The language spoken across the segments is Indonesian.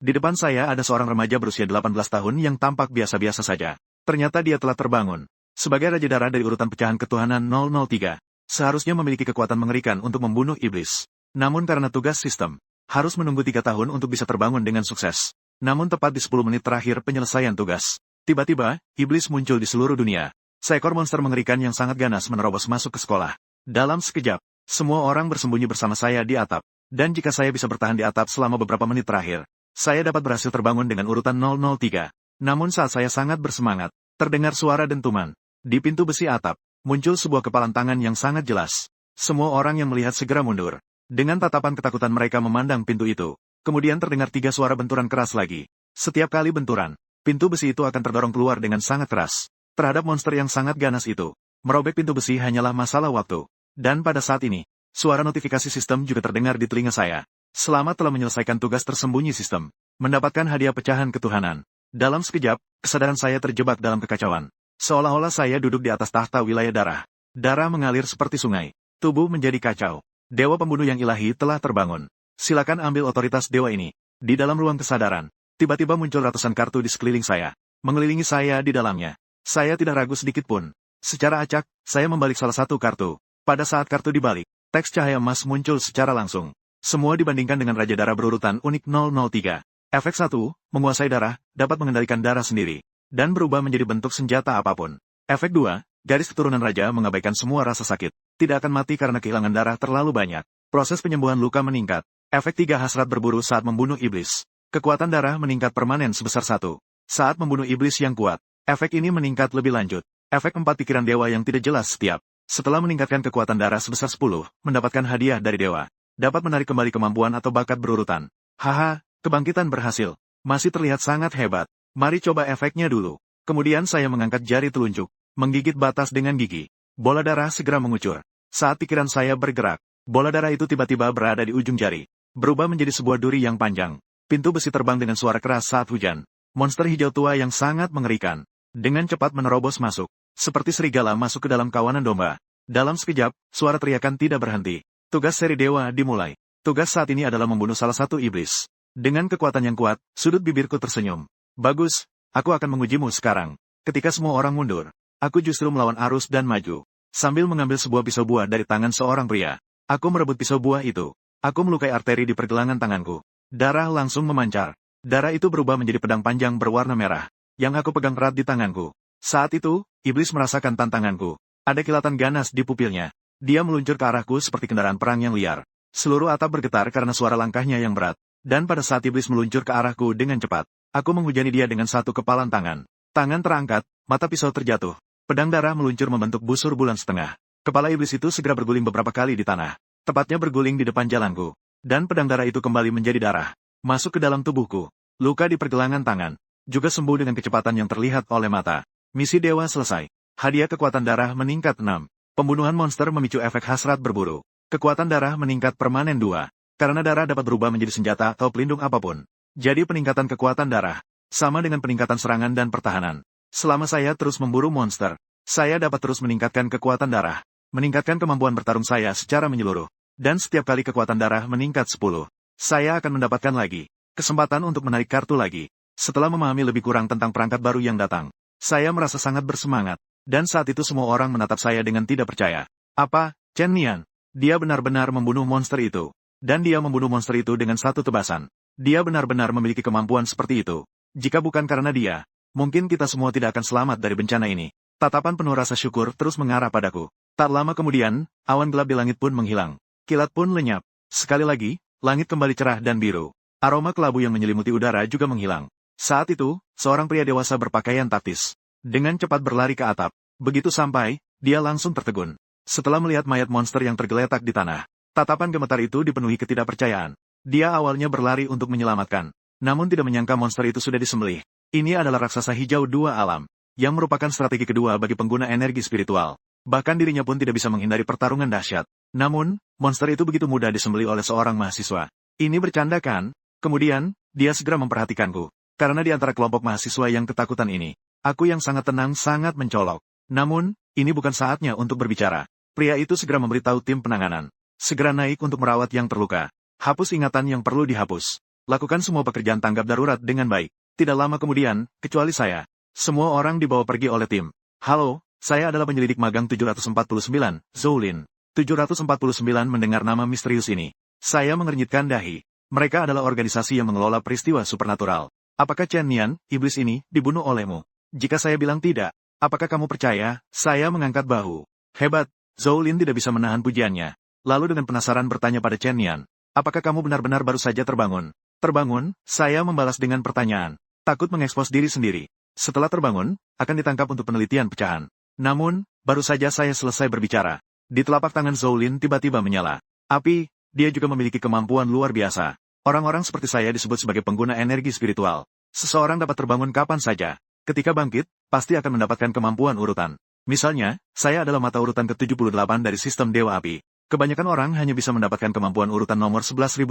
Di depan saya ada seorang remaja berusia 18 tahun yang tampak biasa-biasa saja. Ternyata dia telah terbangun. Sebagai Raja Darah dari urutan pecahan ketuhanan 003, seharusnya memiliki kekuatan mengerikan untuk membunuh iblis. Namun karena tugas sistem, harus menunggu 3 tahun untuk bisa terbangun dengan sukses. Namun tepat di 10 menit terakhir penyelesaian tugas, tiba-tiba, iblis muncul di seluruh dunia. Seekor monster mengerikan yang sangat ganas menerobos masuk ke sekolah. Dalam sekejap, semua orang bersembunyi bersama saya di atap. Dan jika saya bisa bertahan di atap selama beberapa menit terakhir, saya dapat berhasil terbangun dengan urutan 003. Namun saat saya sangat bersemangat, terdengar suara dentuman. Di pintu besi atap, muncul sebuah kepalan tangan yang sangat jelas. Semua orang yang melihat segera mundur. Dengan tatapan ketakutan mereka memandang pintu itu. Kemudian terdengar 3 suara benturan keras lagi. Setiap kali benturan, pintu besi itu akan terdorong keluar dengan sangat keras. Terhadap monster yang sangat ganas itu, merobek pintu besi hanyalah masalah waktu. Dan pada saat ini, suara notifikasi sistem juga terdengar di telinga saya. Selamat telah menyelesaikan tugas tersembunyi sistem. Mendapatkan hadiah pecahan ketuhanan. Dalam sekejap, kesadaran saya terjebak dalam kekacauan. Seolah-olah saya duduk di atas tahta wilayah darah. Darah mengalir seperti sungai. Tubuh menjadi kacau. Dewa pembunuh yang ilahi telah terbangun. Silakan ambil otoritas dewa ini. Di dalam ruang kesadaran, tiba-tiba muncul ratusan kartu di sekeliling saya. Mengelilingi saya di dalamnya. Saya tidak ragu sedikit pun. Secara acak, saya membalik salah satu kartu. Pada saat kartu dibalik, teks cahaya emas muncul secara langsung. Semua dibandingkan dengan Raja Darah berurutan unik 003. Efek 1, menguasai darah, dapat mengendalikan darah sendiri. Dan berubah menjadi bentuk senjata apapun. Efek 2, garis keturunan raja mengabaikan semua rasa sakit. Tidak akan mati karena kehilangan darah terlalu banyak. Proses penyembuhan luka meningkat. Efek 3, hasrat berburu saat membunuh iblis. Kekuatan darah meningkat permanen sebesar 1. Saat membunuh iblis yang kuat, efek ini meningkat lebih lanjut. Efek 4, pikiran dewa yang tidak jelas setiap. Setelah meningkatkan kekuatan darah sebesar 10, mendapatkan hadiah dari dewa. Dapat menarik kembali kemampuan atau bakat berurutan. Haha, kebangkitan berhasil. Masih terlihat sangat hebat. Mari coba efeknya dulu. Kemudian saya mengangkat jari telunjuk, menggigit batas dengan gigi. Bola darah segera mengucur. Saat pikiran saya bergerak, bola darah itu tiba-tiba berada di ujung jari. Berubah menjadi sebuah duri yang panjang. Pintu besi terbang dengan suara keras saat hujan. Monster hijau tua yang sangat mengerikan. Dengan cepat menerobos masuk. Seperti serigala masuk ke dalam kawanan domba. Dalam sekejap, suara teriakan tidak berhenti. Tugas seri dewa dimulai. Tugas saat ini adalah membunuh salah satu iblis. Dengan kekuatan yang kuat, sudut bibirku tersenyum. Bagus, aku akan mengujimu sekarang. Ketika semua orang mundur, aku justru melawan arus dan maju. Sambil mengambil sebuah pisau buah dari tangan seorang pria. Aku merebut pisau buah itu. Aku melukai arteri di pergelangan tanganku. Darah langsung memancar. Darah itu berubah menjadi pedang panjang berwarna merah. Yang aku pegang erat di tanganku. Saat itu, iblis merasakan tantanganku. Ada kilatan ganas di pupilnya. Dia meluncur ke arahku seperti kendaraan perang yang liar. Seluruh atap bergetar karena suara langkahnya yang berat. Dan pada saat iblis meluncur ke arahku dengan cepat, aku menghujani dia dengan satu kepalan tangan. Tangan terangkat, mata pisau terjatuh. Pedang darah meluncur membentuk busur bulan setengah. Kepala iblis itu segera berguling beberapa kali di tanah. Tepatnya berguling di depan jalanku. Dan pedang darah itu kembali menjadi darah. Masuk ke dalam tubuhku. Luka di pergelangan tangan. Juga sembuh dengan kecepatan yang terlihat oleh mata. Misi dewa selesai. Hadiah kekuatan darah meningkat 6. Pembunuhan monster memicu efek hasrat berburu. Kekuatan darah meningkat permanen 2. Karena darah dapat berubah menjadi senjata atau pelindung apapun. Jadi peningkatan kekuatan darah. Sama dengan peningkatan serangan dan pertahanan. Selama saya terus memburu monster, saya dapat terus meningkatkan kekuatan darah. Meningkatkan kemampuan bertarung saya secara menyeluruh. Dan setiap kali kekuatan darah meningkat 10, saya akan mendapatkan lagi kesempatan untuk menarik kartu lagi. Setelah memahami lebih kurang tentang perangkat baru yang datang, saya merasa sangat bersemangat. Dan saat itu semua orang menatap saya dengan tidak percaya. Apa, Chen Nian? Dia benar-benar membunuh monster itu. Dan dia membunuh monster itu dengan satu tebasan. Dia benar-benar memiliki kemampuan seperti itu. Jika bukan karena dia, mungkin kita semua tidak akan selamat dari bencana ini. Tatapan penuh rasa syukur terus mengarah padaku. Tak lama kemudian, awan gelap di langit pun menghilang. Kilat pun lenyap. Sekali lagi, langit kembali cerah dan biru. Aroma kelabu yang menyelimuti udara juga menghilang. Saat itu, seorang pria dewasa berpakaian taktis. Dengan cepat berlari ke atap. Begitu sampai, dia langsung tertegun. Setelah melihat mayat monster yang tergeletak di tanah, tatapan gemetar itu dipenuhi ketidakpercayaan. Dia awalnya berlari untuk menyelamatkan. Namun tidak menyangka monster itu sudah disembelih. Ini adalah raksasa hijau 2 alam. Yang merupakan strategi kedua bagi pengguna energi spiritual. Bahkan dirinya pun tidak bisa menghindari pertarungan dahsyat. Namun, monster itu begitu mudah disembelih oleh seorang mahasiswa. Ini bercanda kan? Kemudian, dia segera memperhatikanku. Karena di antara kelompok mahasiswa yang ketakutan ini, aku yang sangat tenang sangat mencolok. Namun, ini bukan saatnya untuk berbicara. Pria itu segera memberitahu tim penanganan. Segera naik untuk merawat yang terluka. Hapus ingatan yang perlu dihapus. Lakukan semua pekerjaan tanggap darurat dengan baik. Tidak lama kemudian, kecuali saya. Semua orang dibawa pergi oleh tim. Halo, saya adalah penyelidik magang 749, Zhou-Lin. 749 mendengar nama misterius ini. Saya mengernyitkan dahi. Mereka adalah organisasi yang mengelola peristiwa supernatural. Apakah Chen Nian, iblis ini, dibunuh olehmu? Jika saya bilang tidak, apakah kamu percaya? Saya mengangkat bahu. Hebat, Zhou-Lin tidak bisa menahan pujiannya. Lalu dengan penasaran bertanya pada Chen Nian, apakah kamu benar-benar baru saja terbangun? Terbangun, saya membalas dengan pertanyaan. Takut mengekspos diri sendiri. Setelah terbangun, akan ditangkap untuk penelitian pecahan. Namun, baru saja saya selesai berbicara. Di telapak tangan Zhou-Lin tiba-tiba menyala api. Dia juga memiliki kemampuan luar biasa. Orang-orang seperti saya disebut sebagai pengguna energi spiritual. Seseorang dapat terbangun kapan saja. Ketika bangkit, pasti akan mendapatkan kemampuan urutan. Misalnya, saya adalah mata urutan ke-78 dari sistem Dewa Api. Kebanyakan orang hanya bisa mendapatkan kemampuan urutan nomor 11.100.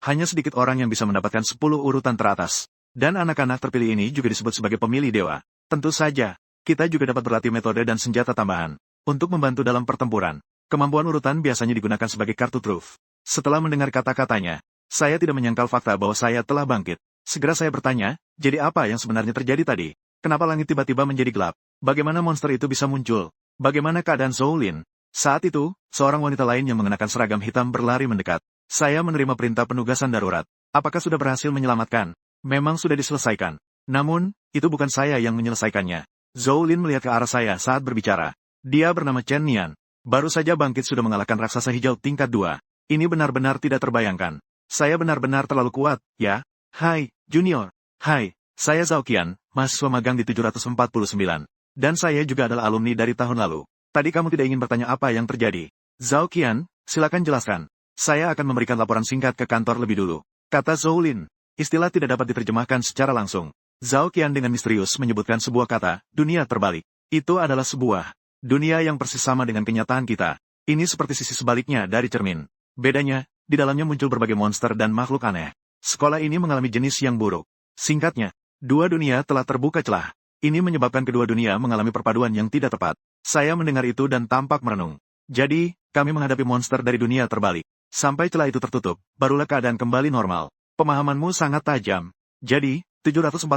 Hanya sedikit orang yang bisa mendapatkan 10 urutan teratas. Dan anak-anak terpilih ini juga disebut sebagai pemilih dewa. Tentu saja, kita juga dapat berlatih metode dan senjata tambahan untuk membantu dalam pertempuran. Kemampuan urutan biasanya digunakan sebagai kartu truf. Setelah mendengar kata-katanya, saya tidak menyangkal fakta bahwa saya telah bangkit. Segera saya bertanya, jadi apa yang sebenarnya terjadi tadi? Kenapa langit tiba-tiba menjadi gelap? Bagaimana monster itu bisa muncul? Bagaimana keadaan Zhou-Lin? Saat itu, seorang wanita lain yang mengenakan seragam hitam berlari mendekat. Saya menerima perintah penugasan darurat. Apakah sudah berhasil menyelamatkan? Memang sudah diselesaikan. Namun, itu bukan saya yang menyelesaikannya. Zhou-Lin melihat ke arah saya saat berbicara. Dia bernama Chen Nian. Baru saja bangkit sudah mengalahkan raksasa hijau tingkat 2. Ini benar-benar tidak terbayangkan. Saya benar-benar terlalu kuat, ya? Hai, Junior. Hai, saya Zhao Qian, mahasiswa magang di 749. Dan saya juga adalah alumni dari tahun lalu. Tadi kamu tidak ingin bertanya apa yang terjadi. Zhao Qian, silakan jelaskan. Saya akan memberikan laporan singkat ke kantor lebih dulu. Kata Zhou-Lin. Istilah tidak dapat diterjemahkan secara langsung. Zhao Qian dengan misterius menyebutkan sebuah kata, dunia terbalik. Itu adalah sebuah dunia yang persis sama dengan kenyataan kita. Ini seperti sisi sebaliknya dari cermin. Bedanya, di dalamnya muncul berbagai monster dan makhluk aneh. Sekolah ini mengalami jenis yang buruk. Singkatnya, dua dunia telah terbuka celah. Ini menyebabkan kedua dunia mengalami perpaduan yang tidak tepat. Saya mendengar itu dan tampak merenung. Jadi, kami menghadapi monster dari dunia terbalik. Sampai celah itu tertutup, barulah keadaan kembali normal. Pemahamanmu sangat tajam. Jadi, 749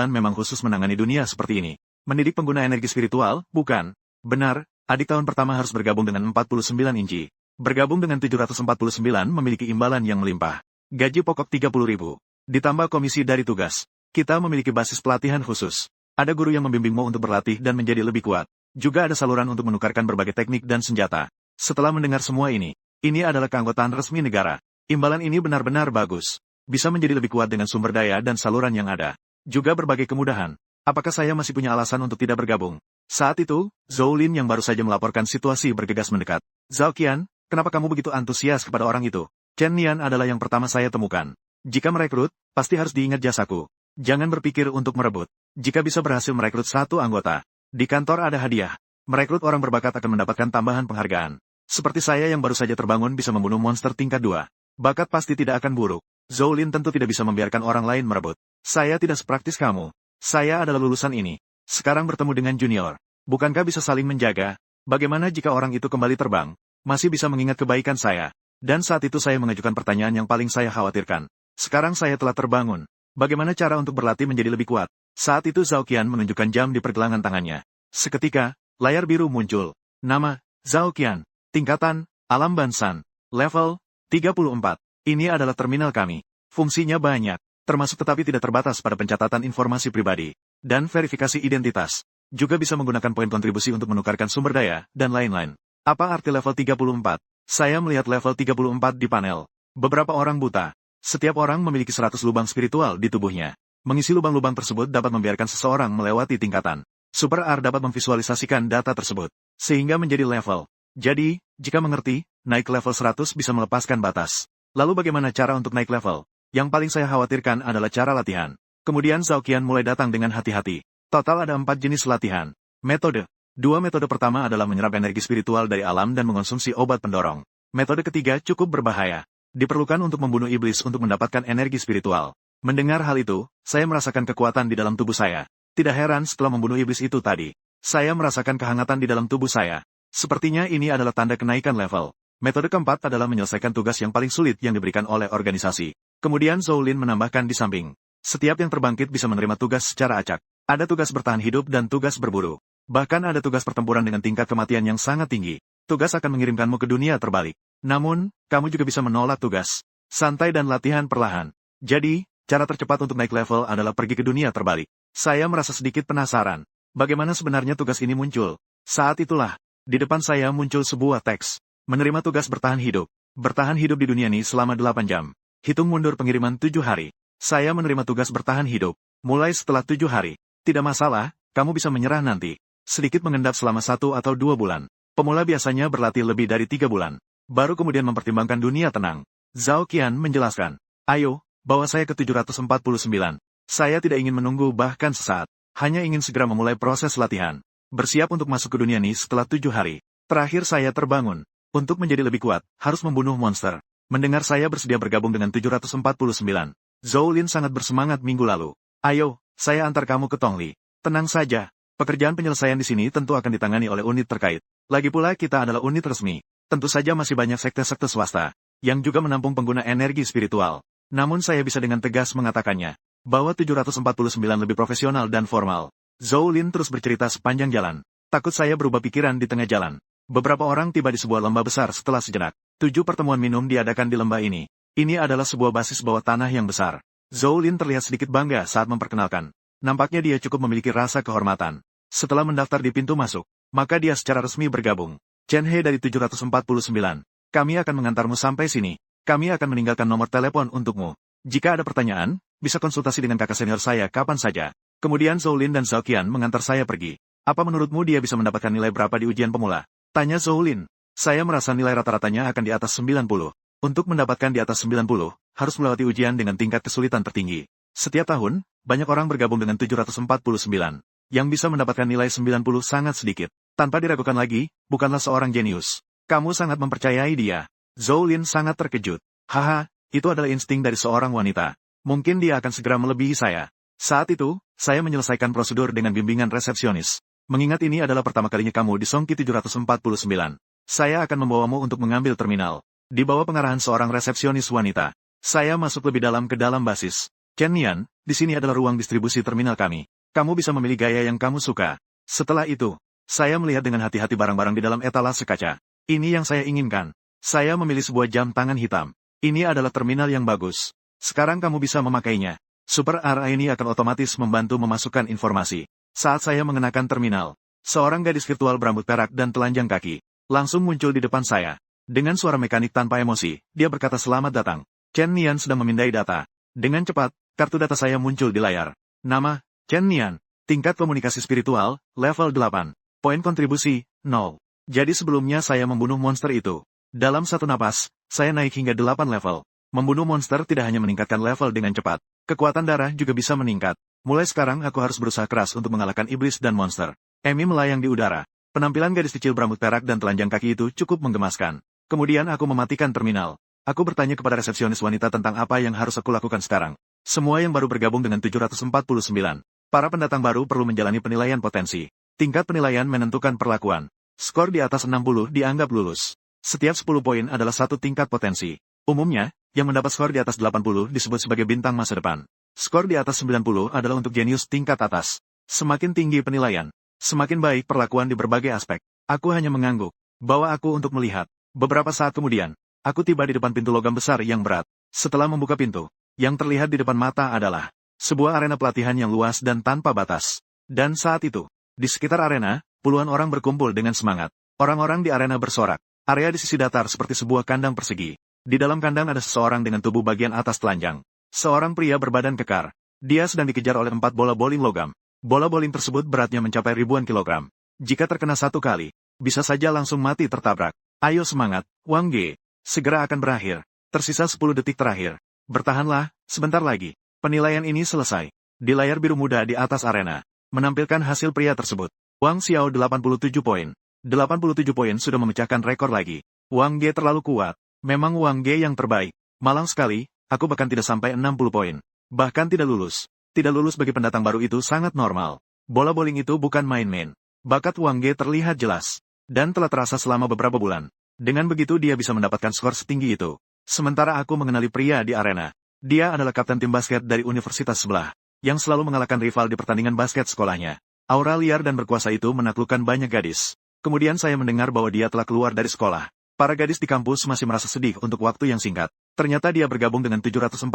memang khusus menangani dunia seperti ini. Mendidik pengguna energi spiritual, bukan? Benar, adik tahun pertama harus bergabung dengan 49 inci. Bergabung dengan 749 memiliki imbalan yang melimpah. Gaji pokok 30.000. Ditambah komisi dari tugas. Kita memiliki basis pelatihan khusus. Ada guru yang membimbingmu untuk berlatih dan menjadi lebih kuat. Juga ada saluran untuk menukarkan berbagai teknik dan senjata. Setelah mendengar semua ini adalah keanggotaan resmi negara. Imbalan ini benar-benar bagus. Bisa menjadi lebih kuat dengan sumber daya dan saluran yang ada. Juga berbagai kemudahan. Apakah saya masih punya alasan untuk tidak bergabung? Saat itu, Zhou-Lin yang baru saja melaporkan situasi bergegas mendekat. Zhao Qian, kenapa kamu begitu antusias kepada orang itu? Chen Nian adalah yang pertama saya temukan. Jika merekrut, pasti harus diingat jasaku. Jangan berpikir untuk merebut. Jika bisa berhasil merekrut satu anggota, di kantor ada hadiah. Merekrut orang berbakat akan mendapatkan tambahan penghargaan. Seperti saya yang baru saja terbangun bisa membunuh monster tingkat 2. Bakat pasti tidak akan buruk. Zhou-Lin tentu tidak bisa membiarkan orang lain merebut. Saya tidak sepraktis kamu. Saya adalah lulusan ini. Sekarang bertemu dengan junior. Bukankah bisa saling menjaga? Bagaimana jika orang itu kembali terbang? Masih bisa mengingat kebaikan saya. Dan saat itu saya mengajukan pertanyaan yang paling saya khawatirkan. Sekarang saya telah terbangun. Bagaimana cara untuk berlatih menjadi lebih kuat? Saat itu Zhao Qian menunjukkan jam di pergelangan tangannya. Seketika, layar biru muncul. Nama, Zhao Qian. Tingkatan, Alam Bansan. Level, 34. Ini adalah terminal kami. Fungsinya banyak, termasuk tetapi tidak terbatas pada pencatatan informasi pribadi. Dan verifikasi identitas. Juga bisa menggunakan poin kontribusi untuk menukarkan sumber daya, dan lain-lain. Apa arti level 34? Saya melihat level 34 di panel. Beberapa orang buta. Setiap orang memiliki 100 lubang spiritual di tubuhnya. Mengisi lubang-lubang tersebut dapat membiarkan seseorang melewati tingkatan. Super R dapat memvisualisasikan data tersebut, sehingga menjadi level. Jadi, jika mengerti, naik level 100 bisa melepaskan batas. Lalu bagaimana cara untuk naik level? Yang paling saya khawatirkan adalah cara latihan. Kemudian Zhao Qian mulai datang dengan hati-hati. Total ada 4 jenis latihan. Metode. 2 metode pertama adalah menyerap energi spiritual dari alam dan mengonsumsi obat pendorong. Metode ketiga cukup berbahaya. Diperlukan untuk membunuh iblis untuk mendapatkan energi spiritual. Mendengar hal itu, saya merasakan kekuatan di dalam tubuh saya. Tidak heran setelah membunuh iblis itu tadi. Saya merasakan kehangatan di dalam tubuh saya. Sepertinya ini adalah tanda kenaikan level. Metode keempat adalah menyelesaikan tugas yang paling sulit yang diberikan oleh organisasi. Kemudian Zhou Lin menambahkan di samping. Setiap yang terbangkit bisa menerima tugas secara acak. Ada tugas bertahan hidup dan tugas berburu. Bahkan ada tugas pertempuran dengan tingkat kematian yang sangat tinggi. Tugas akan mengirimkanmu ke dunia terbalik. Namun, kamu juga bisa menolak tugas. Santai dan latihan perlahan. Jadi, cara tercepat untuk naik level adalah pergi ke dunia terbalik. Saya merasa sedikit penasaran. Bagaimana sebenarnya tugas ini muncul? Saat itulah, di depan saya muncul sebuah teks. Menerima tugas bertahan hidup. Bertahan hidup di dunia ini selama 8 jam. Hitung mundur pengiriman 7 hari. Saya menerima tugas bertahan hidup. Mulai setelah 7 hari. Tidak masalah, kamu bisa menyerah nanti. Sedikit mengendap selama 1 atau 2 bulan. Pemula biasanya berlatih lebih dari 3 bulan. Baru kemudian mempertimbangkan dunia tenang. Zhao Qian menjelaskan. Ayo, bawa saya ke 749. Saya tidak ingin menunggu bahkan sesaat. Hanya ingin segera memulai proses latihan. Bersiap untuk masuk ke dunia ini setelah 7 hari. Terakhir saya terbangun. Untuk menjadi lebih kuat, harus membunuh monster. Mendengar saya bersedia bergabung dengan 749. Zhou Lin sangat bersemangat minggu lalu. Ayo, saya antar kamu ke Tongli. Tenang saja, pekerjaan penyelesaian di sini tentu akan ditangani oleh unit terkait. Lagi pula kita adalah unit resmi. Tentu saja masih banyak sekte-sekte swasta, yang juga menampung pengguna energi spiritual. Namun saya bisa dengan tegas mengatakannya, bahwa 749 lebih profesional dan formal. Zhou Lin terus bercerita sepanjang jalan. Takut saya berubah pikiran di tengah jalan. Beberapa orang tiba di sebuah lembah besar setelah sejenak. 7 pertemuan minum diadakan di lembah ini. Ini adalah sebuah basis bawah tanah yang besar. Zhou Lin terlihat sedikit bangga saat memperkenalkan. Nampaknya dia cukup memiliki rasa kehormatan. Setelah mendaftar di pintu masuk, maka dia secara resmi bergabung. Chen He dari 749. Kami akan mengantarmu sampai sini. Kami akan meninggalkan nomor telepon untukmu. Jika ada pertanyaan, bisa konsultasi dengan kakak senior saya kapan saja. Kemudian Zhou Lin dan Zhao Qian mengantar saya pergi. Apa menurutmu dia bisa mendapatkan nilai berapa di ujian pemula? Tanya Zhou Lin. Saya merasa nilai rata-ratanya akan di atas 90. Untuk mendapatkan di atas 90, harus melewati ujian dengan tingkat kesulitan tertinggi. Setiap tahun, banyak orang bergabung dengan 749. Yang bisa mendapatkan nilai 90 sangat sedikit. Tanpa diragukan lagi, bukanlah seorang jenius. Kamu sangat mempercayai dia. Zhou Lin sangat terkejut. Haha, itu adalah insting dari seorang wanita. Mungkin dia akan segera melebihi saya. Saat itu, saya menyelesaikan prosedur dengan bimbingan resepsionis. Mengingat ini adalah pertama kalinya kamu di Songqi 749. Saya akan membawamu untuk mengambil terminal. Di bawah pengarahan seorang resepsionis wanita. Saya masuk lebih dalam ke dalam basis. Chen Nian, di sini adalah ruang distribusi terminal kami. Kamu bisa memilih gaya yang kamu suka. Setelah itu, saya melihat dengan hati-hati barang-barang di dalam etalase kaca. Ini yang saya inginkan. Saya memilih sebuah jam tangan hitam. Ini adalah terminal yang bagus. Sekarang kamu bisa memakainya. Super RA ini akan otomatis membantu memasukkan informasi. Saat saya mengenakan terminal, seorang gadis virtual berambut perak dan telanjang kaki langsung muncul di depan saya. Dengan suara mekanik tanpa emosi, dia berkata selamat datang. Chen Nian sedang memindai data. Dengan cepat, kartu data saya muncul di layar. Nama, Chen Nian. Tingkat komunikasi spiritual, level 8. Poin kontribusi, 0. Jadi sebelumnya saya membunuh monster itu. Dalam satu napas, saya naik hingga 8 level. Membunuh monster tidak hanya meningkatkan level dengan cepat. Kekuatan darah juga bisa meningkat. Mulai sekarang aku harus berusaha keras untuk mengalahkan iblis dan monster. Emi melayang di udara. Penampilan gadis kecil berambut perak dan telanjang kaki itu cukup menggemaskan. Kemudian aku mematikan terminal. Aku bertanya kepada resepsionis wanita tentang apa yang harus aku lakukan sekarang. Semua yang baru bergabung dengan 749. Para pendatang baru perlu menjalani penilaian potensi. Tingkat penilaian menentukan perlakuan. Skor di atas 60 dianggap lulus. Setiap 10 poin adalah satu tingkat potensi. Umumnya, yang mendapat skor di atas 80 disebut sebagai bintang masa depan. Skor di atas 90 adalah untuk jenius tingkat atas. Semakin tinggi penilaian, semakin baik perlakuan di berbagai aspek. Aku hanya mengangguk. Bawa aku untuk melihat. Beberapa saat kemudian, aku tiba di depan pintu logam besar yang berat. Setelah membuka pintu, yang terlihat di depan mata adalah sebuah arena pelatihan yang luas dan tanpa batas. Dan saat itu, di sekitar arena, puluhan orang berkumpul dengan semangat. Orang-orang di arena bersorak. Area di sisi datar seperti sebuah kandang persegi. Di dalam kandang ada seseorang dengan tubuh bagian atas telanjang. Seorang pria berbadan kekar. Dia sedang dikejar oleh 4 bola bowling logam. Bola bowling tersebut beratnya mencapai ribuan kilogram. Jika terkena satu kali, bisa saja langsung mati tertabrak. Ayo semangat, Wang Ge. Segera akan berakhir. Tersisa 10 detik terakhir. Bertahanlah, sebentar lagi. Penilaian ini selesai. Di layar biru muda di atas arena, menampilkan hasil pria tersebut. Wang Xiao 87 poin. 87 poin sudah memecahkan rekor lagi. Wang Ge terlalu kuat. Memang Wang Ge yang terbaik. Malang sekali, aku bahkan tidak sampai 60 poin. Bahkan tidak lulus. Tidak lulus bagi pendatang baru itu sangat normal. Bola bowling itu bukan main-main. Bakat Wang Ge terlihat jelas. Dan telah terasa selama beberapa bulan. Dengan begitu dia bisa mendapatkan skor setinggi itu. Sementara aku mengenali pria di arena. Dia adalah kapten tim basket dari universitas sebelah, yang selalu mengalahkan rival di pertandingan basket sekolahnya. Aura liar dan berkuasa itu menaklukkan banyak gadis. Kemudian saya mendengar bahwa dia telah keluar dari sekolah. Para gadis di kampus masih merasa sedih untuk waktu yang singkat. Ternyata dia bergabung dengan 749.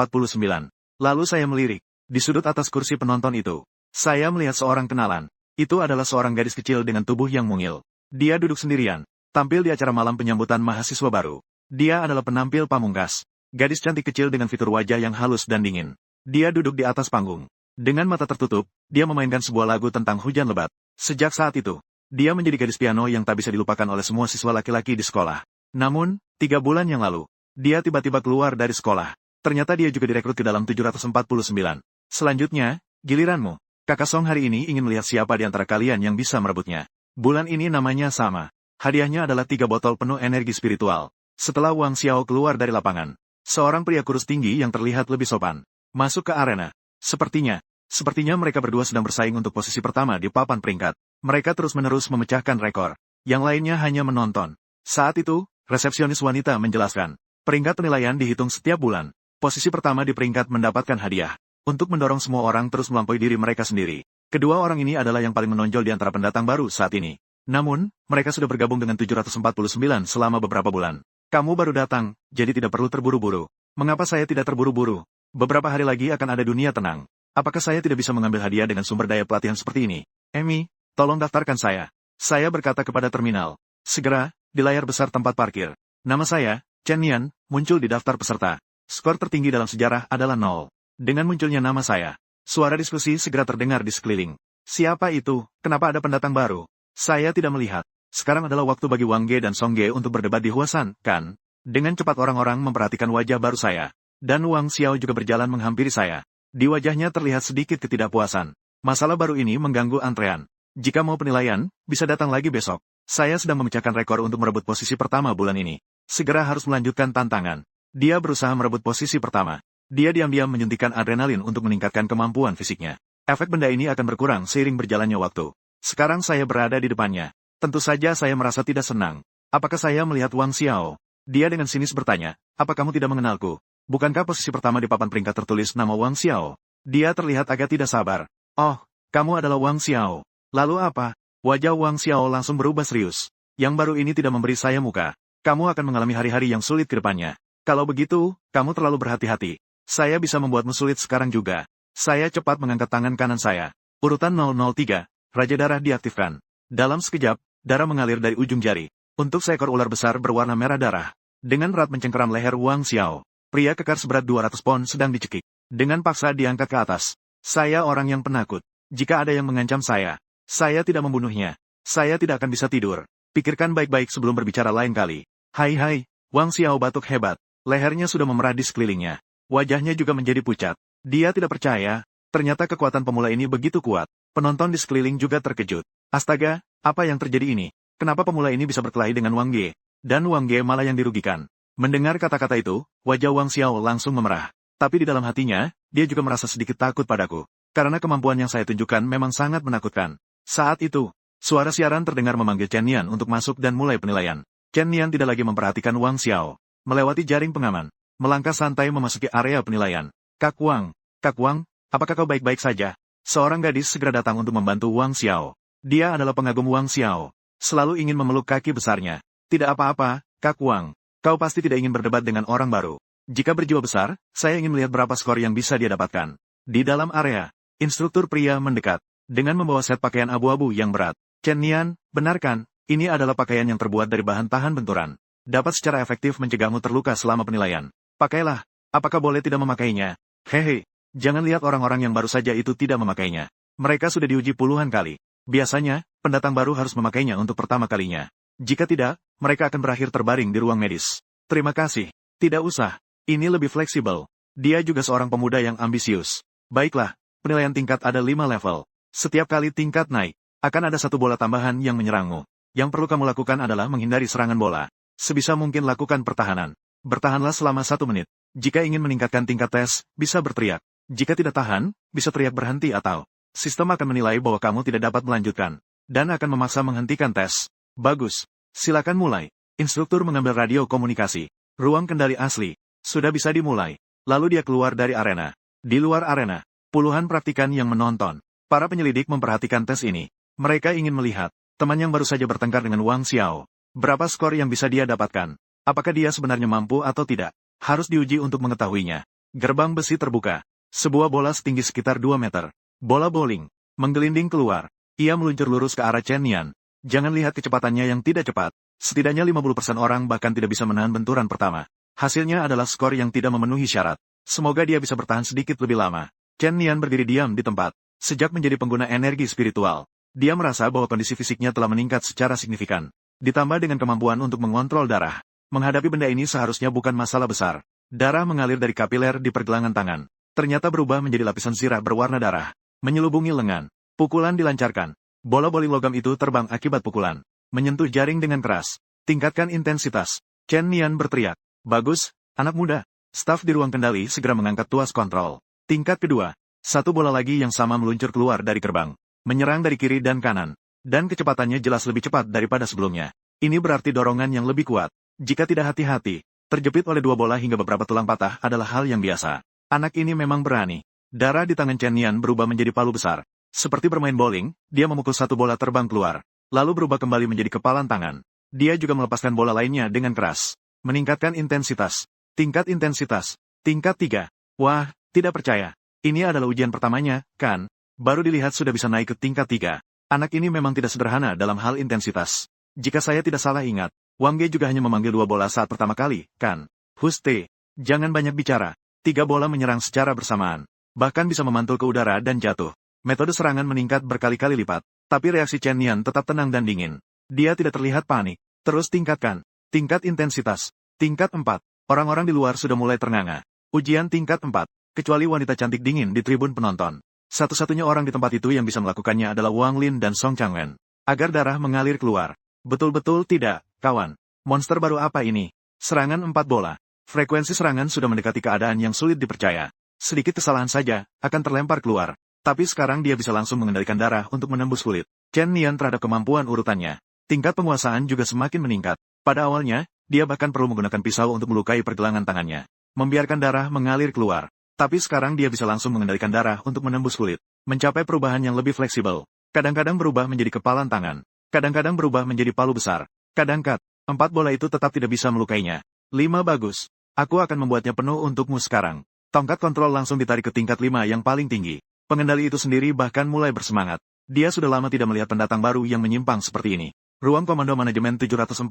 Lalu saya melirik. Di sudut atas kursi penonton itu, saya melihat seorang kenalan. Itu adalah seorang gadis kecil dengan tubuh yang mungil. Dia duduk sendirian, tampil di acara malam penyambutan mahasiswa baru. Dia adalah penampil pamungkas. Gadis cantik kecil dengan fitur wajah yang halus dan dingin. Dia duduk di atas panggung. Dengan mata tertutup, dia memainkan sebuah lagu tentang hujan lebat. Sejak saat itu, dia menjadi gadis piano yang tak bisa dilupakan oleh semua siswa laki-laki di sekolah. Namun, 3 bulan yang lalu, dia tiba-tiba keluar dari sekolah. Ternyata dia juga direkrut ke dalam 749. Selanjutnya, giliranmu. Kakak Song hari ini ingin melihat siapa di antara kalian yang bisa merebutnya. Bulan ini namanya sama. Hadiahnya adalah 3 botol penuh energi spiritual. Setelah Wang Xiao keluar dari lapangan, seorang pria kurus tinggi yang terlihat lebih sopan masuk ke arena. Sepertinya mereka berdua sedang bersaing untuk posisi pertama di papan peringkat. Mereka terus-menerus memecahkan rekor. Yang lainnya hanya menonton. Saat itu, resepsionis wanita menjelaskan, peringkat penilaian dihitung setiap bulan. Posisi pertama di peringkat mendapatkan hadiah. Untuk mendorong semua orang terus melampaui diri mereka sendiri. Kedua orang ini adalah yang paling menonjol di antara pendatang baru saat ini. Namun, mereka sudah bergabung dengan 749 selama beberapa bulan. Kamu baru datang, jadi tidak perlu terburu-buru. Mengapa saya tidak terburu-buru? Beberapa hari lagi akan ada dunia tenang. Apakah saya tidak bisa mengambil hadiah dengan sumber daya pelatihan seperti ini? Amy, tolong daftarkan saya. Saya berkata kepada terminal. Segera, di layar besar tempat parkir. Nama saya, Chen Nian, muncul di daftar peserta. Skor tertinggi dalam sejarah adalah 0. Dengan munculnya nama saya, suara diskusi segera terdengar di sekeliling. Siapa itu? Kenapa ada pendatang baru? Saya tidak melihat. Sekarang adalah waktu bagi Wang Ge dan Song Ge untuk berdebat di Huasan, kan? Dengan cepat orang-orang memperhatikan wajah baru saya. Dan Wang Xiao juga berjalan menghampiri saya. Di wajahnya terlihat sedikit ketidakpuasan. Masalah baru ini mengganggu antrean. Jika mau penilaian, bisa datang lagi besok. Saya sedang memecahkan rekor untuk merebut posisi pertama bulan ini. Segera harus melanjutkan tantangan. Dia berusaha merebut posisi pertama. Dia diam-diam menyuntikkan adrenalin untuk meningkatkan kemampuan fisiknya. Efek benda ini akan berkurang seiring berjalannya waktu. Sekarang saya berada di depannya. Tentu saja saya merasa tidak senang. Apakah saya melihat Wang Xiao? Dia dengan sinis bertanya, apa kamu tidak mengenalku? Bukankah posisi pertama di papan peringkat tertulis nama Wang Xiao? Dia terlihat agak tidak sabar. Oh, kamu adalah Wang Xiao. Lalu apa? Wajah Wang Xiao langsung berubah serius. Yang baru ini tidak memberi saya muka. Kamu akan mengalami hari-hari yang sulit ke depannya. Kalau begitu, kamu terlalu berhati-hati. Saya bisa membuatmu sulit sekarang juga. Saya cepat mengangkat tangan kanan saya. Urutan 003, Raja Darah diaktifkan. Dalam sekejap, darah mengalir dari ujung jari. Untuk seekor ular besar berwarna merah darah. Dengan erat mencengkeram leher Wang Xiao. Pria kekar seberat 200 pon sedang dicekik. Dengan paksa diangkat ke atas. Saya orang yang penakut. Jika ada yang mengancam saya tidak membunuhnya. Saya tidak akan bisa tidur. Pikirkan baik-baik sebelum berbicara lain kali. Hai, Wang Xiao batuk hebat. Lehernya sudah memerah di sekelilingnya. Wajahnya juga menjadi pucat. Dia tidak percaya, ternyata kekuatan pemula ini begitu kuat. Penonton di sekeliling juga terkejut. Astaga, apa yang terjadi ini? Kenapa pemula ini bisa berkelahi dengan Wang Ge? Dan Wang Ge malah yang dirugikan. Mendengar kata-kata itu, wajah Wang Xiao langsung memerah. Tapi di dalam hatinya, dia juga merasa sedikit takut padaku. Karena kemampuan yang saya tunjukkan memang sangat menakutkan. Saat itu, suara siaran terdengar memanggil Chen Nian untuk masuk dan mulai penilaian. Chen Nian tidak lagi memperhatikan Wang Xiao. Melewati jaring pengaman, melangkah santai memasuki area penilaian. Kak Wang, apakah kau baik-baik saja? Seorang gadis segera datang untuk membantu Wang Xiao. Dia adalah pengagum Wang Xiao. Selalu ingin memeluk kaki besarnya. Tidak apa-apa, Kak Wang. Kau pasti tidak ingin berdebat dengan orang baru. Jika berjiwa besar, saya ingin melihat berapa skor yang bisa dia dapatkan. Di dalam area, instruktur pria mendekat. Dengan membawa set pakaian abu-abu yang berat. Chen Nian, benarkan, ini adalah pakaian yang terbuat dari bahan tahan benturan. Dapat secara efektif mencegahmu terluka selama penilaian. Pakailah, apakah boleh tidak memakainya? Hehe, jangan lihat orang-orang yang baru saja itu tidak memakainya. Mereka sudah diuji puluhan kali. Biasanya, pendatang baru harus memakainya untuk pertama kalinya. Jika tidak, mereka akan berakhir terbaring di ruang medis. Terima kasih. Tidak usah. Ini lebih fleksibel. Dia juga seorang pemuda yang ambisius. Baiklah, penilaian tingkat ada 5 level. Setiap kali tingkat naik, akan ada 1 bola tambahan yang menyerangmu. Yang perlu kamu lakukan adalah menghindari serangan bola. Sebisa mungkin lakukan pertahanan. Bertahanlah selama 1 menit. Jika ingin meningkatkan tingkat tes, bisa berteriak. Jika tidak tahan, bisa teriak berhenti atau sistem akan menilai bahwa kamu tidak dapat melanjutkan. Dan akan memaksa menghentikan tes. Bagus. Silakan mulai. Instruktur mengambil radio komunikasi. Ruang kendali asli. Sudah bisa dimulai. lalu dia keluar dari arena. Di luar arena, puluhan praktikan yang menonton. Para penyelidik memperhatikan tes ini. Mereka ingin melihat teman yang baru saja bertengkar dengan Wang Xiao. Berapa skor yang bisa dia dapatkan? Apakah dia sebenarnya mampu atau tidak? Harus diuji untuk mengetahuinya. Gerbang besi terbuka. Sebuah bola setinggi sekitar 2 meter. Bola bowling. Menggelinding keluar. Ia meluncur lurus ke arah Chen Nian. Jangan lihat kecepatannya yang tidak cepat. Setidaknya 50% orang bahkan tidak bisa menahan benturan pertama. Hasilnya adalah skor yang tidak memenuhi syarat. Semoga dia bisa bertahan sedikit lebih lama. Chen Nian berdiri diam di tempat. Sejak menjadi pengguna energi spiritual, dia merasa bahwa kondisi fisiknya telah meningkat secara signifikan. Ditambah dengan kemampuan untuk mengontrol darah. Menghadapi benda ini seharusnya bukan masalah besar. Darah mengalir dari kapiler di pergelangan tangan. Ternyata berubah menjadi lapisan sirah berwarna darah. Menyelubungi lengan. Pukulan dilancarkan. Bola bowling logam itu terbang akibat pukulan. Menyentuh jaring dengan keras. Tingkatkan intensitas. Chen Nian berteriak. Bagus, anak muda. Staf di ruang kendali segera mengangkat tuas kontrol. Tingkat kedua. Satu bola lagi yang sama meluncur keluar dari gerbang. Menyerang dari kiri dan kanan. Dan kecepatannya jelas lebih cepat daripada sebelumnya. Ini berarti dorongan yang lebih kuat. Jika tidak hati-hati, terjepit oleh dua bola hingga beberapa tulang patah adalah hal yang biasa. Anak ini memang berani. Darah di tangan Chen Nian berubah menjadi palu besar. Seperti bermain bowling, dia memukul satu bola terbang keluar. Lalu berubah kembali menjadi kepalan tangan. Dia juga melepaskan bola lainnya dengan keras. Meningkatkan intensitas. Tingkat intensitas. Tingkat 3. Wah, tidak percaya. Ini adalah ujian pertamanya, kan? Baru dilihat sudah bisa naik ke tingkat 3. Anak ini memang tidak sederhana dalam hal intensitas. Jika saya tidak salah ingat, Wang Ge juga hanya memanggil 2 bola saat pertama kali, kan? Huste, jangan banyak bicara. 3 bola menyerang secara bersamaan. Bahkan bisa memantul ke udara dan jatuh. Metode serangan meningkat berkali-kali lipat. Tapi reaksi Chen Nian tetap tenang dan dingin. Dia tidak terlihat panik. Terus tingkatkan. Tingkat intensitas. Tingkat 4. Orang-orang di luar sudah mulai ternganga. Ujian tingkat 4. Kecuali wanita cantik dingin di tribun penonton. Satu-satunya orang di tempat itu yang bisa melakukannya adalah Wang Lin dan Song Changwen. Agar darah mengalir keluar. Betul-betul tidak, kawan. Monster baru apa ini? Serangan 4 bola. Frekuensi serangan sudah mendekati keadaan yang sulit dipercaya. Sedikit kesalahan saja, akan terlempar keluar. Tapi sekarang dia bisa langsung mengendalikan darah untuk menembus kulit. Chen Nian terhadap kemampuan urutannya. Tingkat penguasaan juga semakin meningkat. Pada awalnya, dia bahkan perlu menggunakan pisau untuk melukai pergelangan tangannya. Membiarkan darah mengalir keluar. Tapi sekarang dia bisa langsung mengendalikan darah untuk menembus kulit. Mencapai perubahan yang lebih fleksibel. Kadang-kadang berubah menjadi kepalan tangan. Kadang-kadang berubah menjadi palu besar. Kadang-kadang, 4 bola itu tetap tidak bisa melukainya. 5 bagus. Aku akan membuatnya penuh untukmu sekarang. Tongkat kontrol langsung ditarik ke tingkat 5 yang paling tinggi. Pengendali itu sendiri bahkan mulai bersemangat. Dia sudah lama tidak melihat pendatang baru yang menyimpang seperti ini. Ruang Komando Manajemen 749.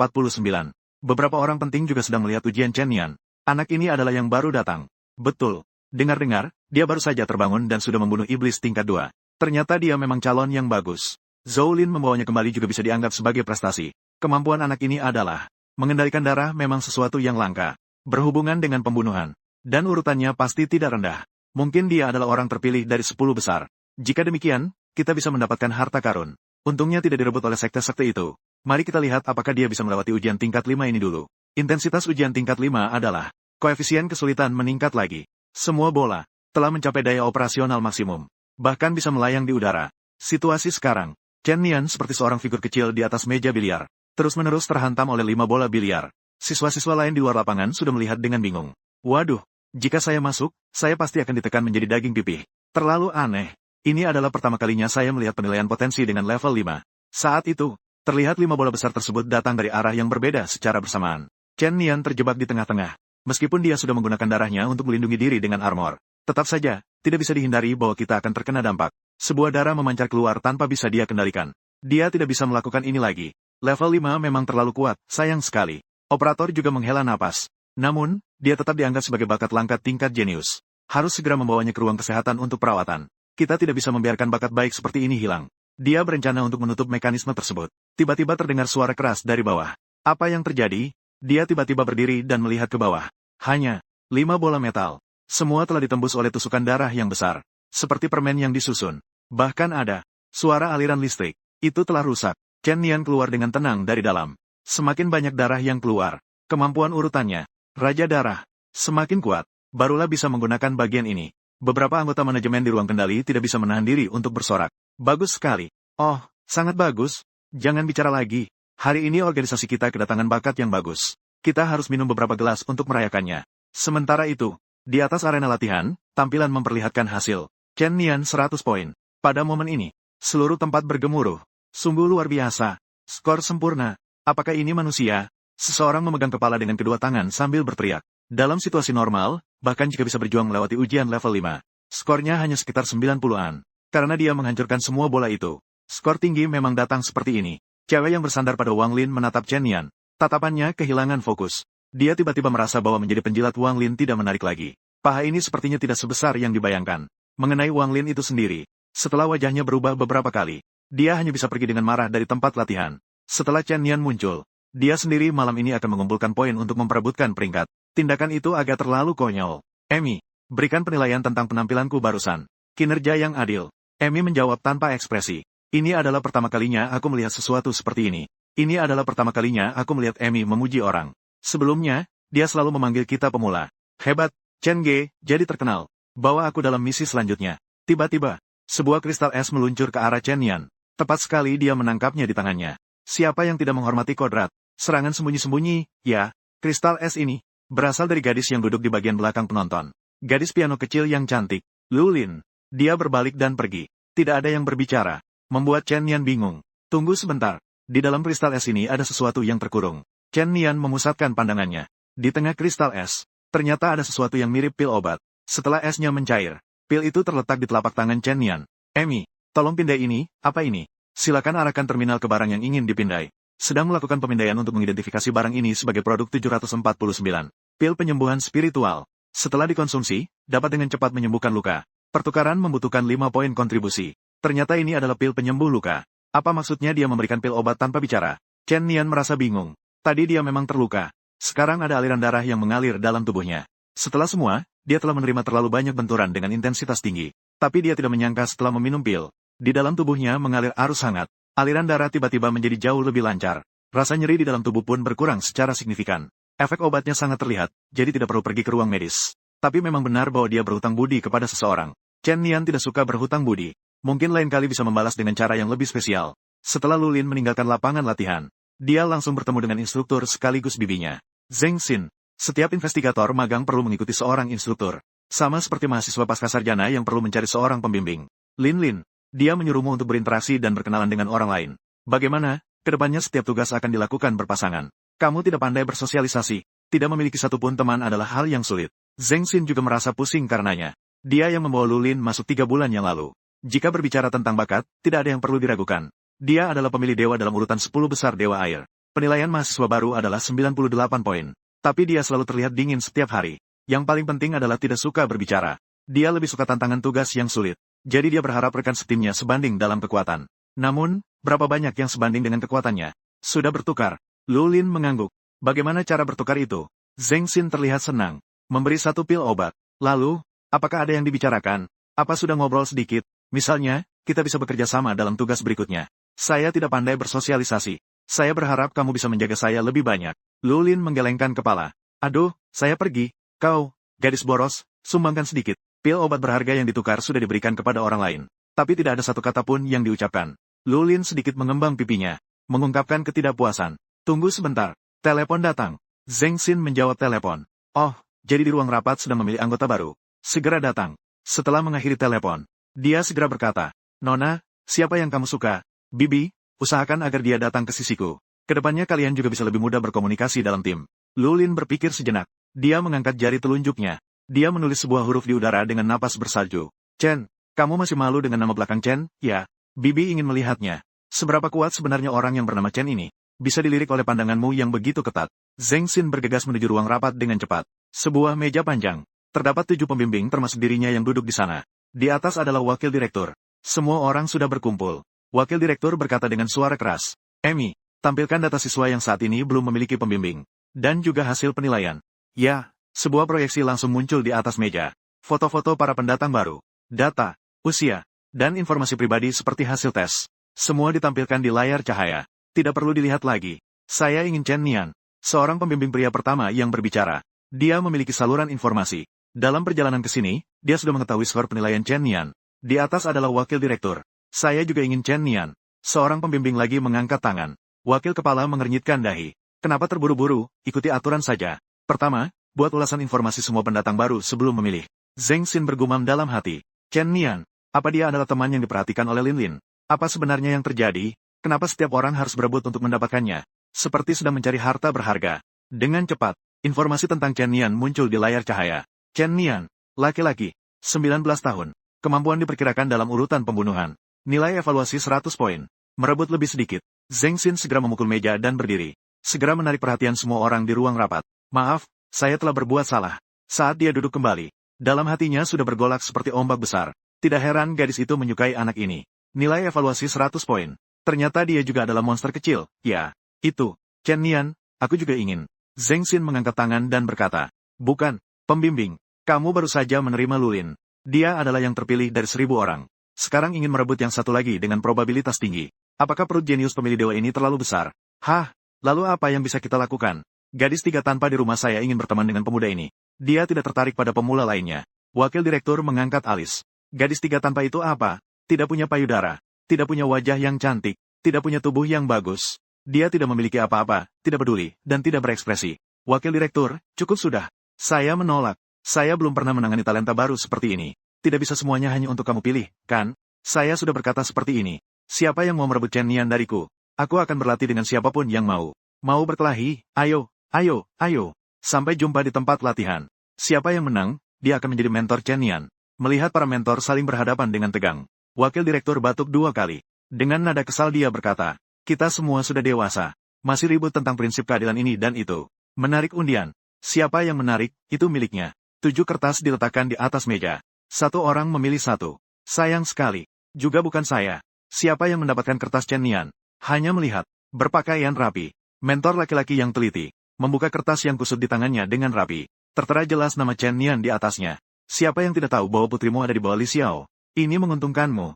Beberapa orang penting juga sedang melihat ujian Chen Nian. Anak ini adalah yang baru datang. Betul. Dengar-dengar, dia baru saja terbangun dan sudah membunuh iblis tingkat 2. Ternyata dia memang calon yang bagus. Zhou Lin membawanya kembali juga bisa dianggap sebagai prestasi. Kemampuan anak ini adalah mengendalikan darah memang sesuatu yang langka. Berhubungan dengan pembunuhan. Dan urutannya pasti tidak rendah. Mungkin dia adalah orang terpilih dari 10 besar. Jika demikian, kita bisa mendapatkan harta karun. Untungnya tidak direbut oleh sekte-sekte itu. Mari kita lihat apakah dia bisa melewati ujian tingkat 5 ini dulu. Intensitas ujian tingkat 5 adalah koefisien kesulitan meningkat lagi. Semua bola telah mencapai daya operasional maksimum. Bahkan bisa melayang di udara. Situasi sekarang, Chen Nian seperti seorang figur kecil di atas meja biliar. Terus-menerus terhantam oleh 5 bola biliar. Siswa-siswa lain di luar lapangan sudah melihat dengan bingung. Waduh, jika saya masuk, saya pasti akan ditekan menjadi daging pipih. Terlalu aneh. Ini adalah pertama kalinya saya melihat penilaian potensi dengan level 5. Saat itu, terlihat 5 bola besar tersebut datang dari arah yang berbeda secara bersamaan. Chen Nian terjebak di tengah-tengah. Meskipun dia sudah menggunakan darahnya untuk melindungi diri dengan armor, tetap saja, tidak bisa dihindari bahwa kita akan terkena dampak. Sebuah darah memancar keluar tanpa bisa dia kendalikan. Dia tidak bisa melakukan ini lagi. Level 5 memang terlalu kuat, sayang sekali. Operator juga menghela napas. Namun, dia tetap dianggap sebagai bakat langka tingkat jenius. Harus segera membawanya ke ruang kesehatan untuk perawatan. Kita tidak bisa membiarkan bakat baik seperti ini hilang. Dia berencana untuk menutup mekanisme tersebut. Tiba-tiba terdengar suara keras dari bawah. Apa yang terjadi? Dia tiba-tiba berdiri dan melihat ke bawah. Hanya 5 bola metal. Semua telah ditembus oleh tusukan darah yang besar. Seperti permen yang disusun. Bahkan ada suara aliran listrik. Itu telah rusak. Chen Nian keluar dengan tenang dari dalam. Semakin banyak darah yang keluar. Kemampuan urutannya. Raja Darah. Semakin kuat. Barulah bisa menggunakan bagian ini. Beberapa anggota manajemen di ruang kendali tidak bisa menahan diri untuk bersorak. Bagus sekali. Oh, sangat bagus. Jangan bicara lagi. Hari ini organisasi kita kedatangan bakat yang bagus. Kita harus minum beberapa gelas untuk merayakannya. Sementara itu, Di atas arena latihan, tampilan memperlihatkan hasil. Chen Nian 100 poin. Pada momen ini, seluruh tempat bergemuruh. Sungguh luar biasa. Skor sempurna. Apakah ini manusia? Seseorang memegang kepala dengan kedua tangan sambil berteriak. Dalam situasi normal, bahkan jika bisa berjuang melewati ujian level 5, skornya hanya sekitar 90-an. Karena dia menghancurkan semua bola itu. Skor tinggi memang datang seperti ini. Cewek yang bersandar pada Wang Lin menatap Chen Nian. Tatapannya kehilangan fokus. Dia tiba-tiba merasa bahwa menjadi penjilat Wang Lin tidak menarik lagi. Paha ini sepertinya tidak sebesar yang dibayangkan. Mengenai Wang Lin itu sendiri, setelah wajahnya berubah beberapa kali, dia hanya bisa pergi dengan marah dari tempat latihan. Setelah Chen Nian muncul, dia sendiri malam ini akan mengumpulkan poin untuk memperebutkan peringkat. Tindakan itu agak terlalu konyol. Amy, berikan penilaian tentang penampilanku barusan. Kinerja yang adil. Amy menjawab tanpa ekspresi. Ini adalah pertama kalinya aku melihat sesuatu seperti ini. Ini adalah pertama kalinya aku melihat Amy memuji orang. Sebelumnya, dia selalu memanggil kita pemula. Hebat, Chen Ge, jadi terkenal. Bawa aku dalam misi selanjutnya. Tiba-tiba, sebuah kristal es meluncur ke arah Chen Nian. Tepat sekali dia menangkapnya di tangannya. Siapa yang tidak menghormati kodrat? Serangan sembunyi-sembunyi, ya. Kristal es ini berasal dari gadis yang duduk di bagian belakang penonton. Gadis piano kecil yang cantik, Lu Lin. Dia berbalik dan pergi. Tidak ada yang berbicara. Membuat Chen Nian bingung. Tunggu sebentar. Di dalam kristal es ini ada sesuatu yang terkurung. Chen Nian memusatkan pandangannya. Di tengah kristal es, ternyata ada sesuatu yang mirip pil obat. Setelah esnya mencair, pil itu terletak di telapak tangan Chen Nian. Amy, tolong pindai ini, apa ini? Silakan arahkan terminal ke barang yang ingin dipindai. Sedang melakukan pemindaian untuk mengidentifikasi barang ini sebagai produk 749. Pil penyembuhan spiritual. Setelah dikonsumsi, dapat dengan cepat menyembuhkan luka. Pertukaran membutuhkan 5 poin kontribusi. Ternyata ini adalah pil penyembuh luka. Apa maksudnya dia memberikan pil obat tanpa bicara? Chen Nian merasa bingung. Tadi dia memang terluka. Sekarang ada aliran darah yang mengalir dalam tubuhnya. Setelah semua, dia telah menerima terlalu banyak benturan dengan intensitas tinggi. Tapi dia tidak menyangka setelah meminum pil. Di dalam tubuhnya mengalir arus hangat. Aliran darah tiba-tiba menjadi jauh lebih lancar. Rasa nyeri di dalam tubuh pun berkurang secara signifikan. Efek obatnya sangat terlihat, jadi tidak perlu pergi ke ruang medis. Tapi memang benar bahwa dia berhutang budi kepada seseorang. Chen Nian tidak suka berhutang budi. Mungkin lain kali bisa membalas dengan cara yang lebih spesial. Setelah Lu Lin meninggalkan lapangan latihan, dia langsung bertemu dengan instruktur sekaligus bibinya. Zheng Xin. Setiap investigator magang perlu mengikuti seorang instruktur. Sama seperti mahasiswa pascasarjana yang perlu mencari seorang pembimbing. Lin, dia menyuruhmu untuk berinteraksi dan berkenalan dengan orang lain. Bagaimana? Kedepannya setiap tugas akan dilakukan berpasangan. Kamu tidak pandai bersosialisasi. Tidak memiliki satupun teman adalah hal yang sulit. Zheng Xin juga merasa pusing karenanya. Dia yang membawa Lu Lin masuk 3 bulan yang lalu. Jika berbicara tentang bakat, tidak ada yang perlu diragukan. Dia adalah pemilih dewa dalam urutan 10 besar dewa air. Penilaian mahasiswa baru adalah 98 poin. Tapi dia selalu terlihat dingin setiap hari. Yang paling penting adalah tidak suka berbicara. Dia lebih suka tantangan tugas yang sulit. Jadi dia berharap rekan setimnya sebanding dalam kekuatan. Namun, berapa banyak yang sebanding dengan kekuatannya? Sudah bertukar. Lu Lin mengangguk. Bagaimana cara bertukar itu? Zheng Xin terlihat senang. Memberi 1 pil obat. Lalu, apakah ada yang dibicarakan? Apa sudah ngobrol sedikit? Misalnya, kita bisa bekerja sama dalam tugas berikutnya. Saya tidak pandai bersosialisasi. Saya berharap kamu bisa menjaga saya lebih banyak. Lu Lin menggelengkan kepala. Aduh, saya pergi. Kau, gadis boros, sumbangkan sedikit. Pil obat berharga yang ditukar sudah diberikan kepada orang lain. Tapi tidak ada satu kata pun yang diucapkan. Lu Lin sedikit mengembang pipinya, mengungkapkan ketidakpuasan. Tunggu sebentar. Telepon datang. Zheng Xin menjawab telepon. Oh, jadi di ruang rapat sedang memilih anggota baru. Segera datang. Setelah mengakhiri telepon, dia segera berkata, Nona, siapa yang kamu suka? Bibi, usahakan agar dia datang ke sisiku. Kedepannya kalian juga bisa lebih mudah berkomunikasi dalam tim. Lu Lin berpikir sejenak. Dia mengangkat jari telunjuknya. Dia menulis sebuah huruf di udara dengan napas bersalju. Chen, kamu masih malu dengan nama belakang Chen? Ya. Bibi ingin melihatnya. Seberapa kuat sebenarnya orang yang bernama Chen ini? Bisa dilirik oleh pandanganmu yang begitu ketat. Zheng Xin bergegas menuju ruang rapat dengan cepat. Sebuah meja panjang. Terdapat 7 pembimbing termasuk dirinya yang duduk di sana. Di atas adalah wakil direktur. Semua orang sudah berkumpul. Wakil direktur berkata dengan suara keras. Amy, tampilkan data siswa yang saat ini belum memiliki pembimbing. Dan juga hasil penilaian. Ya, sebuah proyeksi langsung muncul di atas meja. Foto-foto para pendatang baru. Data, usia, dan informasi pribadi seperti hasil tes. Semua ditampilkan di layar cahaya. Tidak perlu dilihat lagi. Saya ingin Chen Nian, seorang pembimbing pria pertama yang berbicara. Dia memiliki saluran informasi. Dalam perjalanan ke sini, dia sudah mengetahui skor penilaian Chen Nian. Di atas adalah wakil direktur. Saya juga ingin Chen Nian. Seorang pembimbing lagi mengangkat tangan. Wakil kepala mengernyitkan dahi. Kenapa terburu-buru? Ikuti aturan saja. Pertama, buat ulasan informasi semua pendatang baru sebelum memilih. Zheng Xin bergumam dalam hati. Chen Nian, apa dia adalah teman yang diperhatikan oleh Lin Lin? Apa sebenarnya yang terjadi? Kenapa setiap orang harus berebut untuk mendapatkannya? Seperti sedang mencari harta berharga. Dengan cepat, informasi tentang Chen Nian muncul di layar cahaya. Chen Nian, laki-laki, 19 tahun. Kemampuan diperkirakan dalam urutan pembunuhan. Nilai evaluasi 100 poin. Merebut lebih sedikit. Zheng Xin segera memukul meja dan berdiri. Segera menarik perhatian semua orang di ruang rapat. Maaf, saya telah berbuat salah. Saat dia duduk kembali, dalam hatinya sudah bergolak seperti ombak besar. Tidak heran gadis itu menyukai anak ini. Nilai evaluasi 100 poin. Ternyata dia juga adalah monster kecil. Ya, itu. Chen Nian, aku juga ingin. Zheng Xin mengangkat tangan dan berkata, bukan, pembimbing. Kamu baru saja menerima Lulin. Dia adalah yang terpilih dari 1000 orang. Sekarang ingin merebut yang satu lagi dengan probabilitas tinggi. Apakah perut jenius pemilih dewa ini terlalu besar? Hah, lalu apa yang bisa kita lakukan? Gadis 3 tanpa di rumah saya ingin berteman dengan pemuda ini. Dia tidak tertarik pada pemula lainnya. Wakil direktur mengangkat alis. Gadis 3 tanpa itu apa? Tidak punya payudara. Tidak punya wajah yang cantik. Tidak punya tubuh yang bagus. Dia tidak memiliki apa-apa, tidak peduli, dan tidak berekspresi. Wakil direktur, cukup sudah. Saya menolak. Saya belum pernah menangani talenta baru seperti ini. Tidak bisa semuanya hanya untuk kamu pilih, kan? Saya sudah berkata seperti ini. Siapa yang mau merebut Chen Nian dariku? Aku akan berlatih dengan siapapun yang mau. Mau berkelahi? Ayo, ayo, ayo. Sampai jumpa di tempat latihan. Siapa yang menang, dia akan menjadi mentor Chen Nian. Melihat para mentor saling berhadapan dengan tegang. Wakil direktur batuk 2 kali. Dengan nada kesal dia berkata, kita semua sudah dewasa. Masih ribut tentang prinsip keadilan ini dan itu. Menarik undian. Siapa yang menarik, itu miliknya. 7 kertas diletakkan di atas meja. 1 orang memilih 1. Sayang sekali. Juga bukan saya. Siapa yang mendapatkan kertas Chen Nian? Hanya melihat. Berpakaian rapi. Mentor laki-laki yang teliti. Membuka kertas yang kusut di tangannya dengan rapi. Tertera jelas nama Chen Nian di atasnya. Siapa yang tidak tahu bahwa putrimu ada di bawah Li Xiao? Ini menguntungkanmu.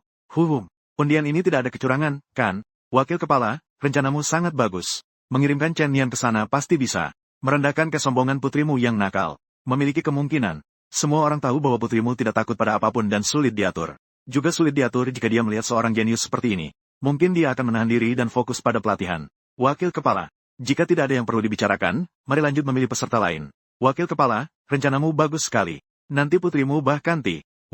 Undian ini tidak ada kecurangan, kan? Wakil kepala, rencanamu sangat bagus. Mengirimkan Chen Nian ke sana pasti bisa. Merendahkan kesombongan putrimu yang nakal. Memiliki kemungkinan. Semua orang tahu bahwa putrimu tidak takut pada apapun dan sulit diatur. Juga sulit diatur jika dia melihat seorang jenius seperti ini. Mungkin dia akan menahan diri dan fokus pada pelatihan. Wakil kepala. Jika tidak ada yang perlu dibicarakan, mari lanjut memilih peserta lain. Wakil kepala, rencanamu bagus sekali. Nanti putrimu bahkan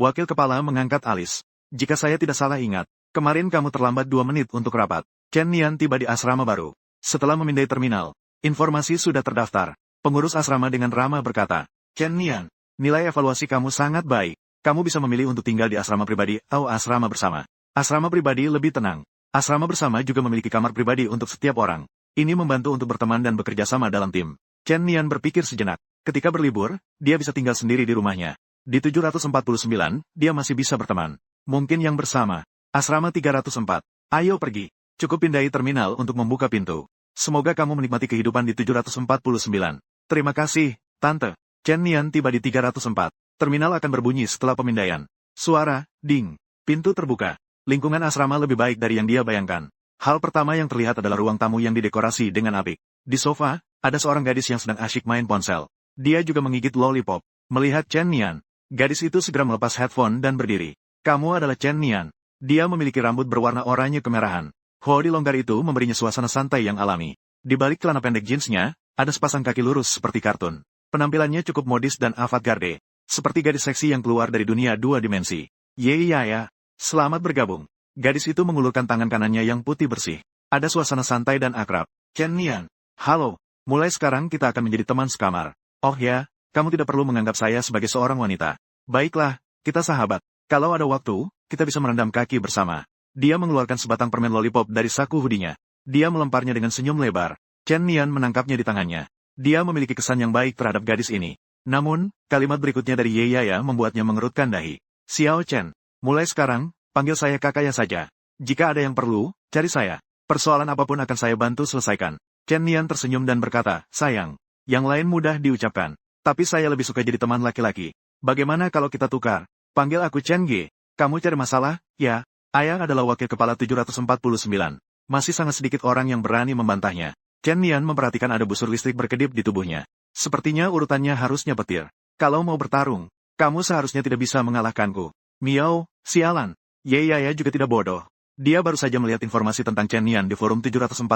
Wakil kepala mengangkat alis. Jika saya tidak salah ingat, kemarin kamu terlambat 2 menit untuk rapat. Chen Nian tiba di asrama baru. Setelah memindai terminal, informasi sudah terdaftar. Pengurus asrama dengan ramah berkata, Chen Nian, nilai evaluasi kamu sangat baik. Kamu bisa memilih untuk tinggal di asrama pribadi atau asrama bersama. Asrama pribadi lebih tenang. Asrama bersama juga memiliki kamar pribadi untuk setiap orang. Ini membantu untuk berteman dan bekerja sama dalam tim. Chen Nian berpikir sejenak. Ketika berlibur, dia bisa tinggal sendiri di rumahnya. Di 749, dia masih bisa berteman. Mungkin yang bersama. Asrama 304. Ayo pergi. Cukup pindai terminal untuk membuka pintu. Semoga kamu menikmati kehidupan di 749. Terima kasih, Tante. Chen Nian tiba di 304. Terminal akan berbunyi setelah pemindaian. Suara, ding. Pintu terbuka. Lingkungan asrama lebih baik dari yang dia bayangkan. Hal pertama yang terlihat adalah ruang tamu yang didekorasi dengan apik. Di sofa, ada seorang gadis yang sedang asyik main ponsel. Dia juga menggigit lollipop. Melihat Chen Nian, gadis itu segera melepas headphone dan berdiri. Kamu adalah Chen Nian. Dia memiliki rambut berwarna oranye kemerahan. Hoodie longgar itu memberinya suasana santai yang alami. Di balik celana pendek jeansnya, ada sepasang kaki lurus seperti kartun. Penampilannya cukup modis dan avant-garde. Seperti gadis seksi yang keluar dari dunia 2 dimensi. Ya. Selamat bergabung. Gadis itu mengulurkan tangan kanannya yang putih bersih. Ada suasana santai dan akrab. Chen Nian. Halo. Mulai sekarang kita akan menjadi teman sekamar. Oh ya, kamu tidak perlu menganggap saya sebagai seorang wanita. Baiklah, kita sahabat. Kalau ada waktu, kita bisa merendam kaki bersama. Dia mengeluarkan sebatang permen lollipop dari saku hoodie-nya. Dia melemparnya dengan senyum lebar. Chen Nian menangkapnya di tangannya. Dia memiliki kesan yang baik terhadap gadis ini. Namun, kalimat berikutnya dari Ye Yaya membuatnya mengerutkan dahi. Xiao Chen, mulai sekarang, panggil saya kakaknya saja. Jika ada yang perlu, cari saya. Persoalan apapun akan saya bantu selesaikan. Chen Nian tersenyum dan berkata, sayang. Yang lain mudah diucapkan. Tapi saya lebih suka jadi teman laki-laki. Bagaimana kalau kita tukar? Panggil aku Chen Ge. Kamu cari masalah? Ya. Ayah adalah wakil kepala 749. Masih sangat sedikit orang yang berani membantahnya. Chen Nian memperhatikan ada busur listrik berkedip di tubuhnya. Sepertinya urutannya harusnya petir. Kalau mau bertarung, kamu seharusnya tidak bisa mengalahkanku. Miao, sialan. Ye Yaya juga tidak bodoh. Dia baru saja melihat informasi tentang Chen Nian di forum 749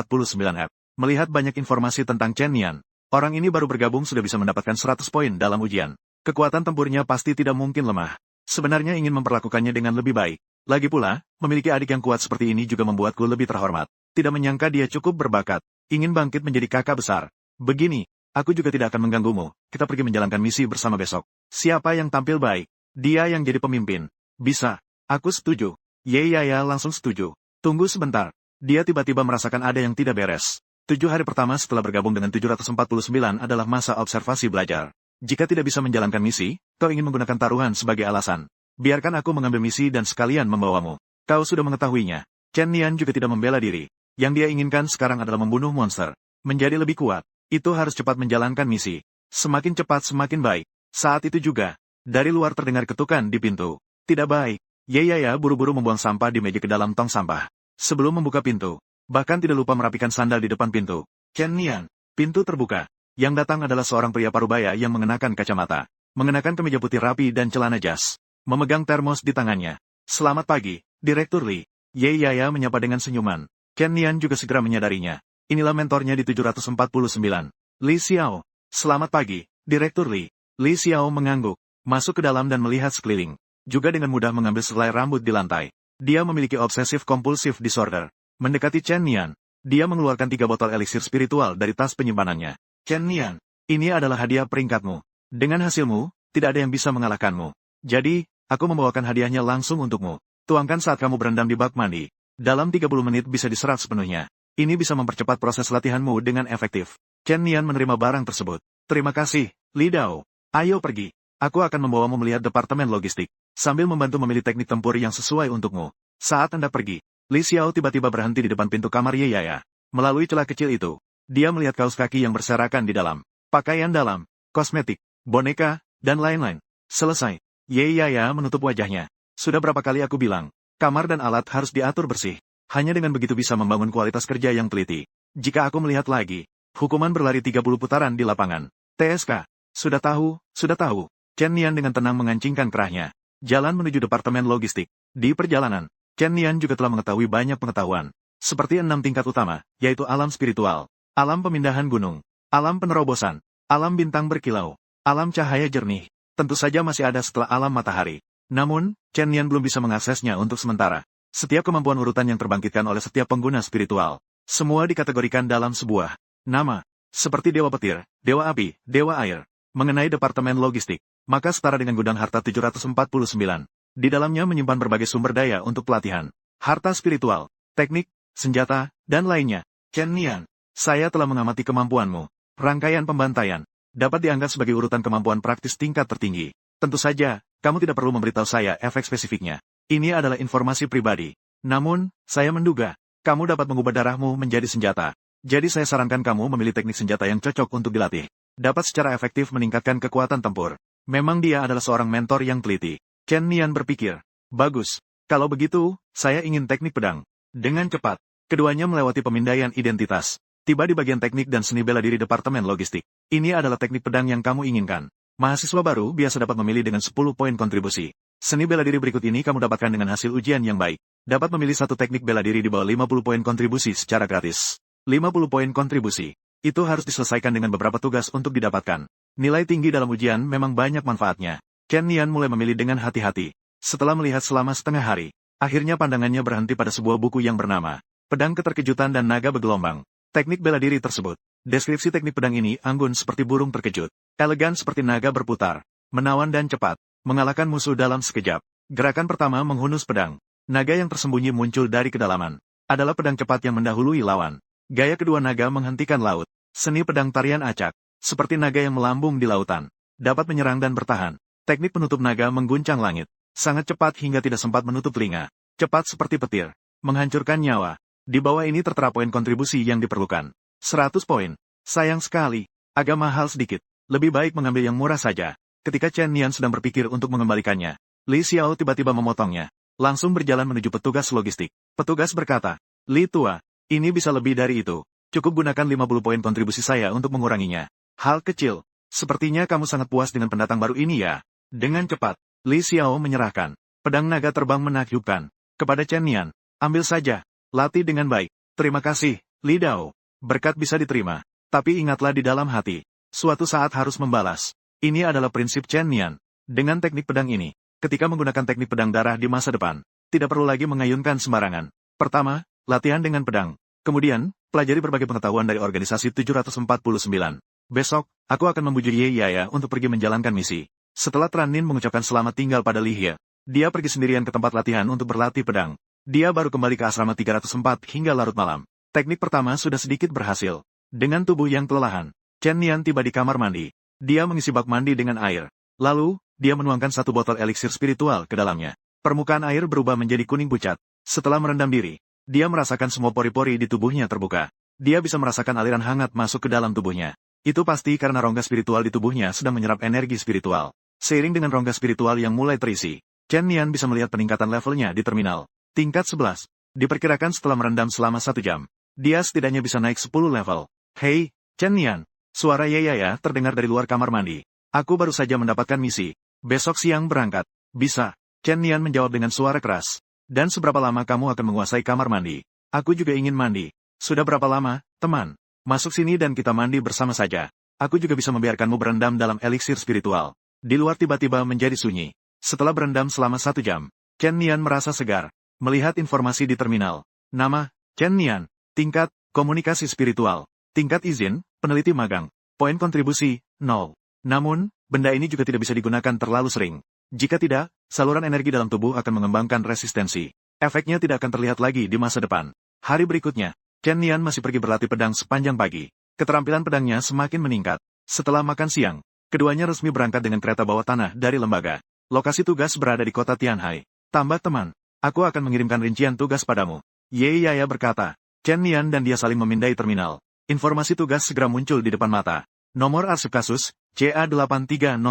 app. Melihat banyak informasi tentang Chen Nian, Orang ini baru bergabung sudah bisa mendapatkan 100 poin dalam ujian. Kekuatan tempurnya pasti tidak mungkin lemah. Sebenarnya ingin memperlakukannya dengan lebih baik. Lagi pula, memiliki adik yang kuat seperti ini juga membuatku lebih terhormat. Tidak menyangka dia cukup berbakat. Ingin bangkit menjadi kakak besar. Begini, aku juga tidak akan mengganggumu. Kita pergi menjalankan misi bersama besok. Siapa yang tampil baik? Dia yang jadi pemimpin. Bisa. Aku setuju. Yaya langsung setuju. Tunggu sebentar. Dia tiba-tiba merasakan ada yang tidak beres. 7 hari pertama setelah bergabung dengan 749 adalah masa observasi belajar. Jika tidak bisa menjalankan misi, kau ingin menggunakan taruhan sebagai alasan. Biarkan aku mengambil misi dan sekalian membawamu. Kau sudah mengetahuinya. Chen Nian juga tidak membela diri. Yang dia inginkan sekarang adalah membunuh monster. Menjadi lebih kuat. Itu harus cepat menjalankan misi. Semakin cepat semakin baik. Saat itu juga, dari luar terdengar ketukan di pintu. Tidak baik. Yaya buru-buru membuang sampah di meja ke dalam tong sampah. Sebelum membuka pintu, bahkan tidak lupa merapikan sandal di depan pintu. Chen Nian. Pintu terbuka. Yang datang adalah seorang pria parubaya yang mengenakan kacamata. Mengenakan kemeja putih rapi dan celana jas. Memegang termos di tangannya. Selamat pagi, Direktur Li. Yaya menyapa dengan senyuman. Chen Nian juga segera menyadarinya. Inilah mentornya di 749. Li Xiao. Selamat pagi, Direktur Li. Li Xiao mengangguk. Masuk ke dalam dan melihat sekeliling. Juga dengan mudah mengambil selai rambut di lantai. Dia memiliki obsesif-kompulsif disorder. Mendekati Chen Nian. Dia mengeluarkan 3 botol eliksir spiritual dari tas penyimpanannya. Chen Nian, ini adalah hadiah peringkatmu. Dengan hasilmu, tidak ada yang bisa mengalahkanmu. Jadi, aku membawakan hadiahnya langsung untukmu. Tuangkan saat kamu berendam di bak mandi. Dalam 30 menit bisa diserap sepenuhnya. Ini bisa mempercepat proses latihanmu dengan efektif. Chen Nian menerima barang tersebut. Terima kasih, Li Dao. Ayo pergi. Aku akan membawamu melihat departemen logistik. Sambil membantu memilih teknik tempur yang sesuai untukmu. Saat Anda pergi, Li Xiao tiba-tiba berhenti di depan pintu kamar Yaya. Melalui celah kecil itu, dia melihat kaos kaki yang berserakan di dalam. Pakaian dalam, kosmetik, boneka, dan lain-lain. Selesai. Yaya menutup wajahnya. Sudah berapa kali aku bilang, kamar dan alat harus diatur bersih. Hanya dengan begitu bisa membangun kualitas kerja yang teliti. Jika aku melihat lagi, hukuman berlari 30 putaran di lapangan. TSK. Sudah tahu, sudah tahu. Chen Nian dengan tenang mengancingkan kerahnya. Jalan menuju departemen logistik. Di perjalanan, Chen Nian juga telah mengetahui banyak pengetahuan. Seperti 6 tingkat utama, yaitu alam spiritual, alam pemindahan gunung, alam penerobosan, alam bintang berkilau, alam cahaya jernih. Tentu saja masih ada setelah alam matahari. Namun, Chen Nian belum bisa mengaksesnya untuk sementara. Setiap kemampuan urutan yang terbangkitkan oleh setiap pengguna spiritual, semua dikategorikan dalam sebuah nama. Seperti Dewa Petir, Dewa Api, Dewa Air. Mengenai departemen logistik, maka setara dengan gudang harta 749. Di dalamnya menyimpan berbagai sumber daya untuk pelatihan, harta spiritual, teknik, senjata, dan lainnya. Chen Nian, saya telah mengamati kemampuanmu. Rangkaian pembantaian dapat dianggap sebagai urutan kemampuan praktis tingkat tertinggi. Tentu saja, kamu tidak perlu memberitahu saya efek spesifiknya. Ini adalah informasi pribadi. Namun, saya menduga, kamu dapat mengubah darahmu menjadi senjata. Jadi saya sarankan kamu memilih teknik senjata yang cocok untuk dilatih. Dapat secara efektif meningkatkan kekuatan tempur. Memang dia adalah seorang mentor yang teliti. Chen Nian berpikir, bagus. Kalau begitu, saya ingin teknik pedang. Dengan cepat, keduanya melewati pemindaian identitas. Tiba di bagian teknik dan seni bela diri departemen logistik. Ini adalah teknik pedang yang kamu inginkan. Mahasiswa baru biasa dapat memilih dengan 10 poin kontribusi. Seni bela diri berikut ini kamu dapatkan dengan hasil ujian yang baik. Dapat memilih satu teknik bela diri di bawah 50 poin kontribusi secara gratis. 50 poin kontribusi. Itu harus diselesaikan dengan beberapa tugas untuk didapatkan. Nilai tinggi dalam ujian memang banyak manfaatnya. Chen Nian mulai memilih dengan hati-hati. Setelah melihat selama setengah hari, akhirnya pandangannya berhenti pada sebuah buku yang bernama Pedang Keterkejutan dan Naga Bergelombang. Teknik bela diri tersebut. Deskripsi teknik pedang ini anggun seperti burung terkejut. Elegan seperti naga berputar. Menawan dan cepat. Mengalahkan musuh dalam sekejap. Gerakan pertama menghunus pedang. Naga yang tersembunyi muncul dari kedalaman. Adalah pedang cepat yang mendahului lawan. Gaya kedua naga menghentikan laut. Seni pedang tarian acak. Seperti naga yang melambung di lautan. Dapat menyerang dan bertahan. Teknik penutup naga mengguncang langit. Sangat cepat hingga tidak sempat menutup telinga. Cepat seperti petir. Menghancurkan nyawa. Di bawah ini tertera poin kontribusi yang diperlukan. 100 poin. Sayang sekali. Agak mahal sedikit. Lebih baik mengambil yang murah saja. Ketika Chen Nian sedang berpikir untuk mengembalikannya, Li Xiao tiba-tiba memotongnya. Langsung berjalan menuju petugas logistik. Petugas berkata, Li Tua, ini bisa lebih dari itu. Cukup gunakan 50 poin kontribusi saya untuk menguranginya. Hal kecil. Sepertinya kamu sangat puas dengan pendatang baru ini ya. Dengan cepat, Li Xiao menyerahkan pedang naga terbang menakjubkan kepada Chen Nian. Ambil saja. Latih dengan baik. Terima kasih, Li Dao. Berkat bisa diterima. Tapi ingatlah di dalam hati, suatu saat harus membalas. Ini adalah prinsip Chen Nian. Dengan teknik pedang ini, ketika menggunakan teknik pedang darah di masa depan, tidak perlu lagi mengayunkan sembarangan. Pertama, latihan dengan pedang. Kemudian, pelajari berbagai pengetahuan dari organisasi 749. Besok, aku akan membujuk Ye Yaya untuk pergi menjalankan misi. Setelah Tran Nin mengucapkan selamat tinggal pada Li Hie, dia pergi sendirian ke tempat latihan untuk berlatih pedang. Dia baru kembali ke asrama 304 hingga larut malam. Teknik pertama sudah sedikit berhasil. Dengan tubuh yang kelelahan, Chen Nian tiba di kamar mandi. Dia mengisi bak mandi dengan air. Lalu, dia menuangkan satu botol eliksir spiritual ke dalamnya. Permukaan air berubah menjadi kuning pucat. Setelah merendam diri, dia merasakan semua pori-pori di tubuhnya terbuka. Dia bisa merasakan aliran hangat masuk ke dalam tubuhnya. Itu pasti karena rongga spiritual di tubuhnya sedang menyerap energi spiritual. Seiring dengan rongga spiritual yang mulai terisi, Chen Nian bisa melihat peningkatan levelnya di terminal. Tingkat 11. Diperkirakan setelah merendam selama 1 jam, dia setidaknya bisa naik 10 level. Hei, Chen Nian. Suara Ye Yaya terdengar dari luar kamar mandi. Aku baru saja mendapatkan misi. Besok siang berangkat. Bisa. Chen Nian menjawab dengan suara keras. Dan seberapa lama kamu akan menguasai kamar mandi? Aku juga ingin mandi. Sudah berapa lama, teman? Masuk sini dan kita mandi bersama saja. Aku juga bisa membiarkanmu berendam dalam eliksir spiritual. Di luar tiba-tiba menjadi sunyi. Setelah berendam selama 1 jam, Chen Nian merasa segar. Melihat informasi di terminal. Nama, Chen Nian. Tingkat, komunikasi spiritual. Tingkat izin, peneliti magang. Poin kontribusi, 0. Namun, benda ini juga tidak bisa digunakan terlalu sering. Jika tidak, saluran energi dalam tubuh akan mengembangkan resistensi. Efeknya tidak akan terlihat lagi di masa depan. Hari berikutnya, Chen Nian masih pergi berlatih pedang sepanjang pagi. Keterampilan pedangnya semakin meningkat. Setelah makan siang, keduanya resmi berangkat dengan kereta bawah tanah dari lembaga. Lokasi tugas berada di kota Tianhai. Tambah teman, aku akan mengirimkan rincian tugas padamu. Ye Yaya berkata. Chen Nian dan dia saling memindai terminal. Informasi tugas segera muncul di depan mata. Nomor arsip kasus, CA8300.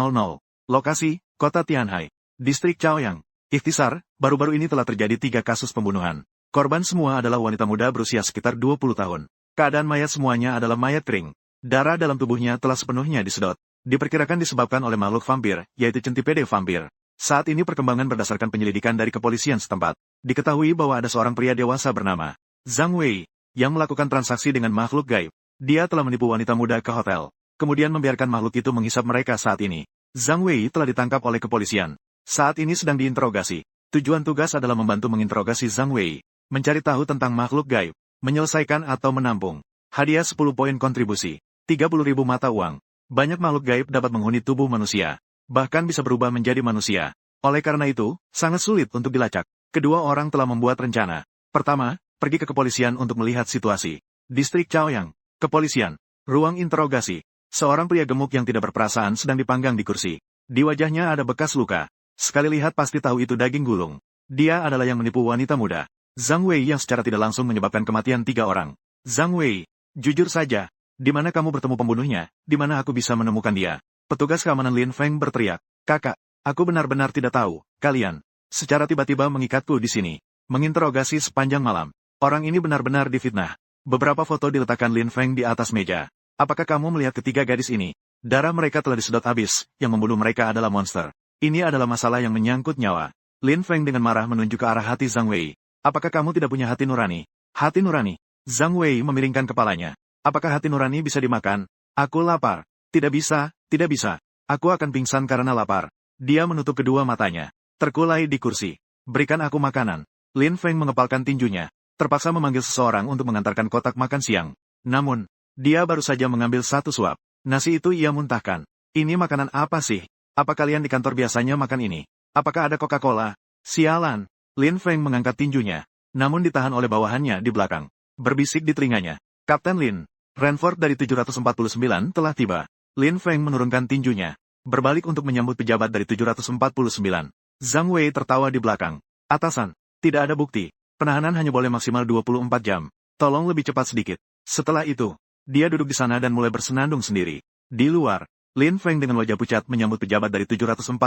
Lokasi, Kota Tianhai. Distrik Chaoyang. Ikhtisar, baru-baru ini telah terjadi 3 kasus pembunuhan. Korban semua adalah wanita muda berusia sekitar 20 tahun. Keadaan mayat semuanya adalah mayat kering. Darah dalam tubuhnya telah sepenuhnya disedot. Diperkirakan disebabkan oleh makhluk vampir, yaitu centipede vampir. Saat ini perkembangan berdasarkan penyelidikan dari kepolisian setempat. Diketahui bahwa ada seorang pria dewasa bernama Zhang Wei, yang melakukan transaksi dengan makhluk gaib. Dia telah menipu wanita muda ke hotel, kemudian membiarkan makhluk itu menghisap mereka saat ini. Zhang Wei telah ditangkap oleh kepolisian. Saat ini sedang diinterogasi. Tujuan tugas adalah membantu menginterogasi Zhang Wei, mencari tahu tentang makhluk gaib, menyelesaikan atau menampung. Hadiah 10 poin kontribusi, 30.000 mata uang. Banyak makhluk gaib dapat menghuni tubuh manusia, bahkan bisa berubah menjadi manusia. Oleh karena itu, sangat sulit untuk dilacak. Kedua orang telah membuat rencana. Pertama, pergi ke kepolisian untuk melihat situasi. Distrik Chaoyang. Kepolisian. Ruang interogasi. Seorang pria gemuk yang tidak berperasaan sedang dipanggang di kursi. Di wajahnya ada bekas luka. Sekali lihat pasti tahu itu daging gulung. Dia adalah yang menipu wanita muda. Zhang Wei yang secara tidak langsung menyebabkan kematian 3 orang. Zhang Wei, jujur saja. Di mana kamu bertemu pembunuhnya? Di mana aku bisa menemukan dia? Petugas keamanan Lin Feng berteriak. Kakak, aku benar-benar tidak tahu. Kalian secara tiba-tiba mengikatku di sini. Menginterogasi sepanjang malam. Orang ini benar-benar difitnah. Beberapa foto diletakkan Lin Feng di atas meja. Apakah kamu melihat ketiga gadis ini? Darah mereka telah disedot habis, yang membunuh mereka adalah monster. Ini adalah masalah yang menyangkut nyawa. Lin Feng dengan marah menunjuk ke arah hati Zhang Wei. Apakah kamu tidak punya hati nurani? Hati nurani? Zhang Wei memiringkan kepalanya. Apakah hati nurani bisa dimakan? Aku lapar. Tidak bisa, tidak bisa. Aku akan pingsan karena lapar. Dia menutup kedua matanya. Terkulai di kursi. Berikan aku makanan. Lin Feng mengepalkan tinjunya. Terpaksa memanggil seseorang untuk mengantarkan kotak makan siang. Namun, dia baru saja mengambil 1 suap. Nasi itu ia muntahkan. Ini makanan apa sih? Apa kalian di kantor biasanya makan ini? Apakah ada Coca-Cola? Sialan. Lin Feng mengangkat tinjunya. Namun ditahan oleh bawahannya di belakang. Berbisik di telinganya. Kapten Lin, Renford dari 749 telah tiba. Lin Feng menurunkan tinjunya. Berbalik untuk menyambut pejabat dari 749. Zhang Wei tertawa di belakang. Atasan, tidak ada bukti. Penahanan hanya boleh maksimal 24 jam. Tolong lebih cepat sedikit. Setelah itu, dia duduk di sana dan mulai bersenandung sendiri. Di luar, Lin Feng dengan wajah pucat menyambut pejabat dari 749.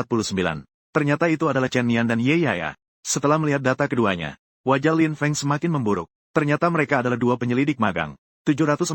Ternyata itu adalah Chen Nian dan Ye Yaya. Setelah melihat data keduanya, wajah Lin Feng semakin memburuk. Ternyata mereka adalah 2 penyelidik magang. 749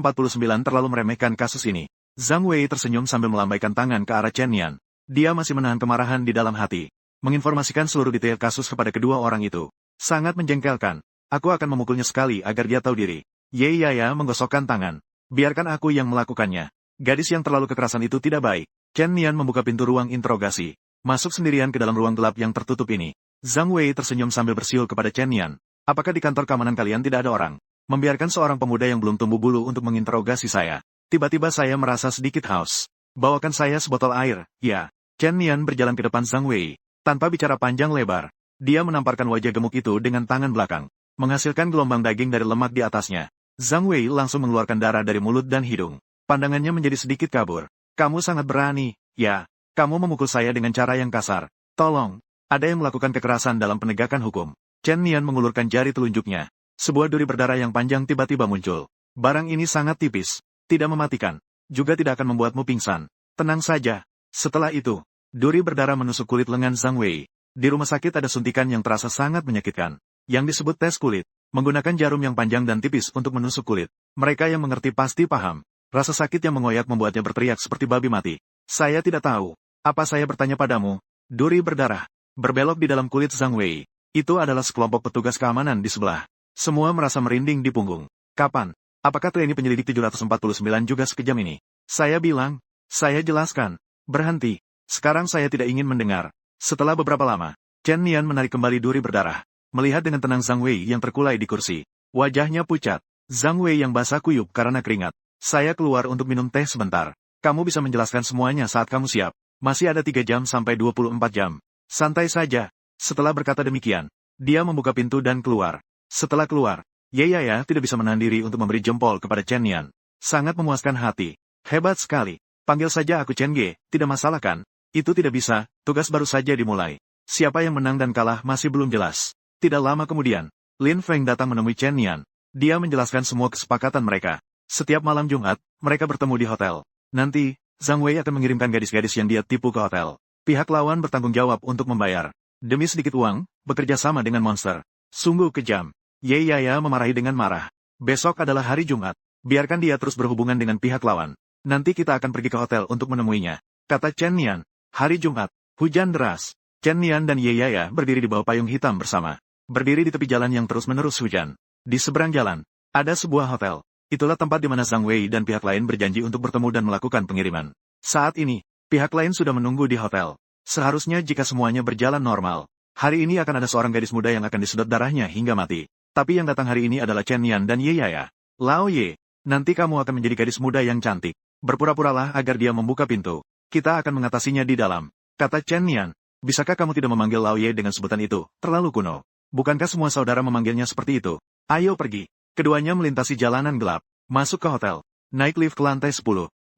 terlalu meremehkan kasus ini. Zhang Wei tersenyum sambil melambaikan tangan ke arah Chen Nian. Dia masih menahan kemarahan di dalam hati. Menginformasikan seluruh detail kasus kepada kedua orang itu. Sangat menjengkelkan. Aku akan memukulnya sekali agar dia tahu diri. Ye Yaya menggosokkan tangan. Biarkan aku yang melakukannya. Gadis yang terlalu kekerasan itu tidak baik. Chen Nian membuka pintu ruang interogasi. Masuk sendirian ke dalam ruang gelap yang tertutup ini. Zhang Wei tersenyum sambil bersiul kepada Chen Nian. Apakah di kantor keamanan kalian tidak ada orang? Membiarkan seorang pemuda yang belum tumbuh bulu untuk menginterogasi saya. Tiba-tiba saya merasa sedikit haus. Bawakan saya sebotol air, ya. Chen Nian berjalan ke depan Zhang Wei. Tanpa bicara panjang lebar, dia menamparkan wajah gemuk itu dengan tangan belakang, menghasilkan gelombang daging dari lemak di atasnya. Zhang Wei langsung mengeluarkan darah dari mulut dan hidung. Pandangannya menjadi sedikit kabur. Kamu sangat berani, ya. Kamu memukul saya dengan cara yang kasar. Tolong, ada yang melakukan kekerasan dalam penegakan hukum. Chen Nian mengulurkan jari telunjuknya. Sebuah duri berdarah yang panjang tiba-tiba muncul. Barang ini sangat tipis, tidak mematikan, juga tidak akan membuatmu pingsan. Tenang saja. Setelah itu, duri berdarah menusuk kulit lengan Zhang Wei. Di rumah sakit ada suntikan yang terasa sangat menyakitkan, yang disebut tes kulit, menggunakan jarum yang panjang dan tipis untuk menusuk kulit. Mereka yang mengerti pasti paham. Rasa sakit yang mengoyak membuatnya berteriak seperti babi mati. Saya tidak tahu. Apa saya bertanya padamu? Duri berdarah berbelok di dalam kulit Zhang Wei. Itu adalah sekelompok petugas keamanan di sebelah. Semua merasa merinding di punggung. Kapan? Apakah TNI penyelidik 749 juga sekejam ini? Saya bilang, saya jelaskan. Berhenti. Sekarang saya tidak ingin mendengar. Setelah beberapa lama, Chen Nian menarik kembali duri berdarah. Melihat dengan tenang Zhang Wei yang terkulai di kursi. Wajahnya pucat. Zhang Wei yang basah kuyup karena keringat. Saya keluar untuk minum teh sebentar. Kamu bisa menjelaskan semuanya saat kamu siap. Masih ada 3 jam sampai 24 jam. Santai saja. Setelah berkata demikian, dia membuka pintu dan keluar. Setelah keluar, Ye Yaya tidak bisa menahan diri untuk memberi jempol kepada Chen Nian. Sangat memuaskan hati. Hebat sekali. Panggil saja aku Chen Ge, tidak masalah kan? Itu tidak bisa, tugas baru saja dimulai. Siapa yang menang dan kalah masih belum jelas. Tidak lama kemudian, Lin Feng datang menemui Chen Nian. Dia menjelaskan semua kesepakatan mereka. Setiap malam Jumat, mereka bertemu di hotel. Nanti, Zhang Wei akan mengirimkan gadis-gadis yang dia tipu ke hotel. Pihak lawan bertanggung jawab untuk membayar. Demi sedikit uang, bekerja sama dengan monster. Sungguh kejam. Ye Yaya memarahi dengan marah. Besok adalah hari Jumat. Biarkan dia terus berhubungan dengan pihak lawan. Nanti kita akan pergi ke hotel untuk menemuinya. Kata Chen Nian. Hari Jumat. Hujan deras. Chen Nian dan Ye Yaya berdiri di bawah payung hitam bersama. Berdiri di tepi jalan yang terus-menerus hujan. Di seberang jalan, ada sebuah hotel. Itulah tempat di mana Zhang Wei dan pihak lain berjanji untuk bertemu dan melakukan pengiriman. Saat ini, pihak lain sudah menunggu di hotel. Seharusnya jika semuanya berjalan normal, hari ini akan ada seorang gadis muda yang akan disedot darahnya hingga mati. Tapi yang datang hari ini adalah Chen Nian dan Ye Yaya. Lao Ye, nanti kamu akan menjadi gadis muda yang cantik. Berpura-puralah agar dia membuka pintu. Kita akan mengatasinya di dalam. Kata Chen Nian. Bisakah kamu tidak memanggil Lao Ye dengan sebutan itu? Terlalu kuno. Bukankah semua saudara memanggilnya seperti itu? Ayo pergi. Keduanya melintasi jalanan gelap. Masuk ke hotel. Naik lift ke lantai 10.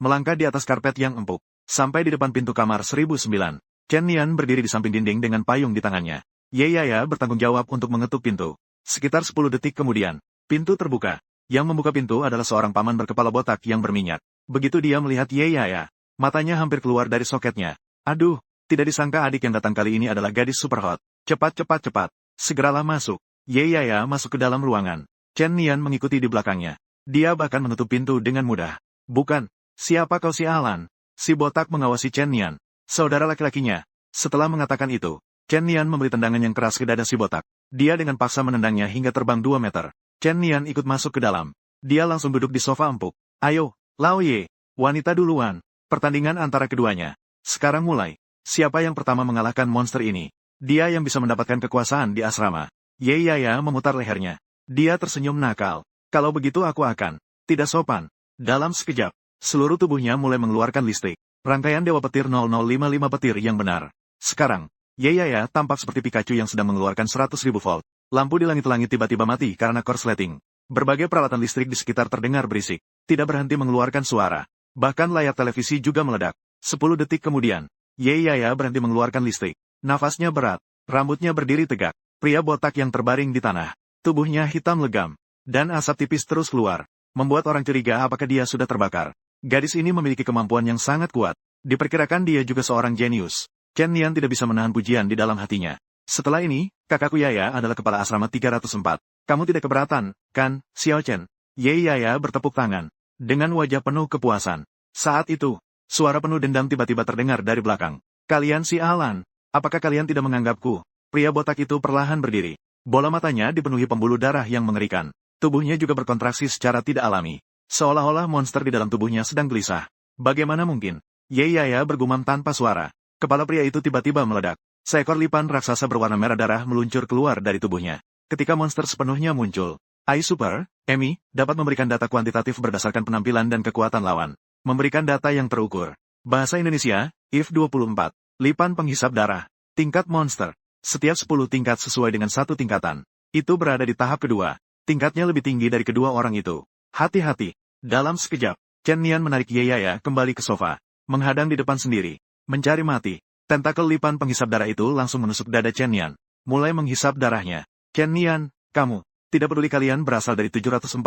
Melangkah di atas karpet yang empuk. Sampai di depan pintu kamar 1009. Chen Nian berdiri di samping dinding dengan payung di tangannya. Ye Yaya bertanggung jawab untuk mengetuk pintu. Sekitar 10 detik kemudian, pintu terbuka. Yang membuka pintu adalah seorang paman berkepala botak yang berminyak. Begitu dia melihat Ye Yaya, matanya hampir keluar dari soketnya. Aduh, tidak disangka adik yang datang kali ini adalah gadis super hot. Cepat cepat cepat. Segeralah masuk. Ye Yaya masuk ke dalam ruangan. Chen Nian mengikuti di belakangnya. Dia bahkan menutup pintu dengan mudah. Bukan. Siapa kau si Alan? Si botak mengawasi Chen Nian. Saudara laki-lakinya. Setelah mengatakan itu, Chen Nian memberi tendangan yang keras ke dada si botak. Dia dengan paksa menendangnya hingga terbang 2 meter. Chen Nian ikut masuk ke dalam. Dia langsung duduk di sofa empuk. Ayo, Lao Ye. Wanita duluan. Pertandingan antara keduanya. Sekarang mulai. Siapa yang pertama mengalahkan monster ini? Dia yang bisa mendapatkan kekuasaan di asrama. Ye Yaya memutar lehernya. Dia tersenyum nakal. Kalau begitu aku akan. Tidak sopan. Dalam sekejap, seluruh tubuhnya mulai mengeluarkan listrik. Rangkaian Dewa Petir 0055 petir yang benar. Sekarang, Ye Yaya tampak seperti Pikachu yang sedang mengeluarkan 100.000 volt. Lampu di langit-langit tiba-tiba mati karena korsleting. Berbagai peralatan listrik di sekitar terdengar berisik. Tidak berhenti mengeluarkan suara. Bahkan layar televisi juga meledak. 10 detik kemudian, Ye Yaya berhenti mengeluarkan listrik. Nafasnya berat. Rambutnya berdiri tegak. Pria botak yang terbaring di tanah. Tubuhnya hitam legam. Dan asap tipis terus keluar. Membuat orang curiga apakah dia sudah terbakar. Gadis ini memiliki kemampuan yang sangat kuat. Diperkirakan dia juga seorang jenius. Chen Nian tidak bisa menahan pujian di dalam hatinya. Setelah ini, kakakku Yaya adalah kepala asrama 304. Kamu tidak keberatan, kan, Xiao Chen? Ye Yaya bertepuk tangan. Dengan wajah penuh kepuasan. Saat itu, suara penuh dendam tiba-tiba terdengar dari belakang. Kalian si Alan, apakah kalian tidak menganggapku? Pria botak itu perlahan berdiri. Bola matanya dipenuhi pembuluh darah yang mengerikan. Tubuhnya juga berkontraksi secara tidak alami. Seolah-olah monster di dalam tubuhnya sedang gelisah. Bagaimana mungkin? Ye Yaya bergumam tanpa suara. Kepala pria itu tiba-tiba meledak. Seekor lipan raksasa berwarna merah darah meluncur keluar dari tubuhnya. Ketika monster sepenuhnya muncul, AI Super, Emi, dapat memberikan data kuantitatif berdasarkan penampilan dan kekuatan lawan. Memberikan data yang terukur. Bahasa Indonesia, IF 24. Lipan penghisap darah. Tingkat monster. Setiap 10 tingkat sesuai dengan satu tingkatan. Itu berada di tahap kedua. Tingkatnya lebih tinggi dari kedua orang itu. Hati-hati. Dalam sekejap, Chen Nian menarik Ye Yaya kembali ke sofa. Menghadang di depan sendiri. Mencari mati. Tentakel lipan penghisap darah itu langsung menusuk dada Chen Nian. Mulai menghisap darahnya. Chen Nian, kamu. Tidak peduli kalian berasal dari 749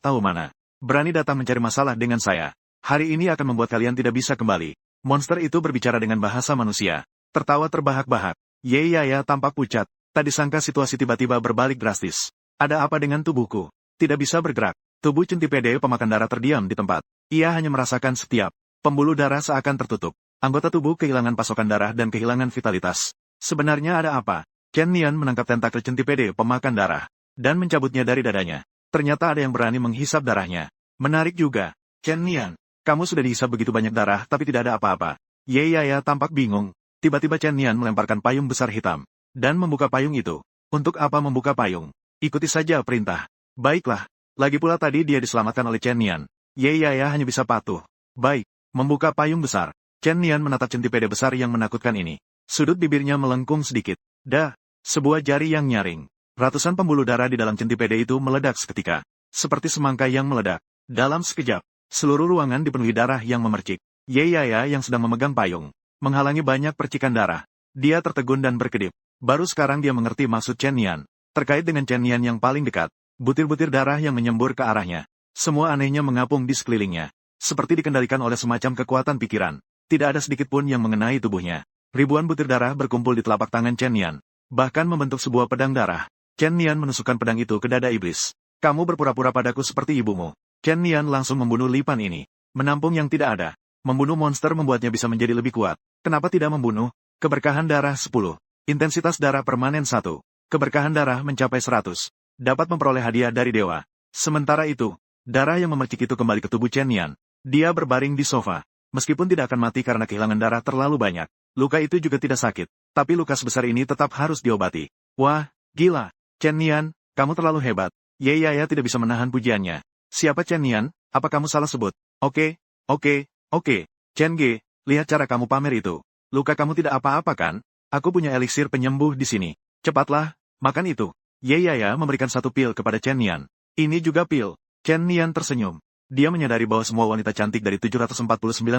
tahu mana. Berani datang mencari masalah dengan saya. Hari ini akan membuat kalian tidak bisa kembali. Monster itu berbicara dengan bahasa manusia. Tertawa terbahak-bahak. Ye Yaya tampak pucat. Tak disangka situasi tiba-tiba berbalik drastis. Ada apa dengan tubuhku? Tidak bisa bergerak. Tubuh Centipede pemakan darah terdiam di tempat. Ia hanya merasakan setiap pembuluh darah seakan tertutup. Anggota tubuh kehilangan pasokan darah dan kehilangan vitalitas. Sebenarnya ada apa? Chen Nian menangkap tentakel Centipede pemakan darah dan mencabutnya dari dadanya. Ternyata ada yang berani menghisap darahnya. Menarik juga. Chen Nian, kamu sudah dihisap begitu banyak darah tapi tidak ada apa-apa. Ye Yaya tampak bingung. Tiba-tiba Chen Nian melemparkan payung besar hitam dan membuka payung itu. Untuk apa membuka payung? Ikuti saja perintah. Baiklah. Lagi pula tadi dia diselamatkan oleh Chen Nian. Ye Yaya hanya bisa patuh. Baik. Membuka payung besar. Chen Nian menatap Centipede besar yang menakutkan ini. Sudut bibirnya melengkung sedikit. Sebuah jari yang nyaring. Ratusan pembuluh darah di dalam Centipede itu meledak seketika. Seperti semangka yang meledak. Dalam sekejap, seluruh ruangan dipenuhi darah yang memercik. Ye Yaya yang sedang memegang payung, menghalangi banyak percikan darah. Dia tertegun dan berkedip. Baru sekarang dia mengerti maksud Chen Nian. Terkait dengan Chen Nian yang paling dekat, butir-butir darah yang menyembur ke arahnya. Semua anehnya mengapung di sekelilingnya. Seperti dikendalikan oleh semacam kekuatan pikiran. Tidak ada sedikit pun yang mengenai tubuhnya. Ribuan butir darah berkumpul di telapak tangan Chen Nian. Bahkan membentuk sebuah pedang darah. Chen Nian menusukkan pedang itu ke dada iblis. Kamu berpura-pura padaku seperti ibumu. Chen Nian langsung membunuh lipan ini. Menampung yang tidak ada. Membunuh monster membuatnya bisa menjadi lebih kuat. Kenapa tidak membunuh? Keberkahan darah 10. Intensitas darah permanen 1. Keberkahan darah mencapai 100. Dapat memperoleh hadiah dari dewa. Sementara itu, darah yang memercik itu kembali ke tubuh Chen Nian. Dia berbaring di sofa. Meskipun tidak akan mati karena kehilangan darah terlalu banyak. Luka itu juga tidak sakit. Tapi luka sebesar ini tetap harus diobati. Wah, gila. Chen Nian, kamu terlalu hebat. Ye Yaya tidak bisa menahan pujiannya. Siapa Chen Nian? Apa kamu salah sebut? Oke. Chen Ge, lihat cara kamu pamer itu. Luka kamu tidak apa-apa kan? Aku punya eliksir penyembuh di sini. Cepatlah, makan itu. Ye Yaya memberikan satu pil kepada Chen Nian. Ini juga pil. Chen Nian tersenyum. Dia menyadari bahwa semua wanita cantik dari 749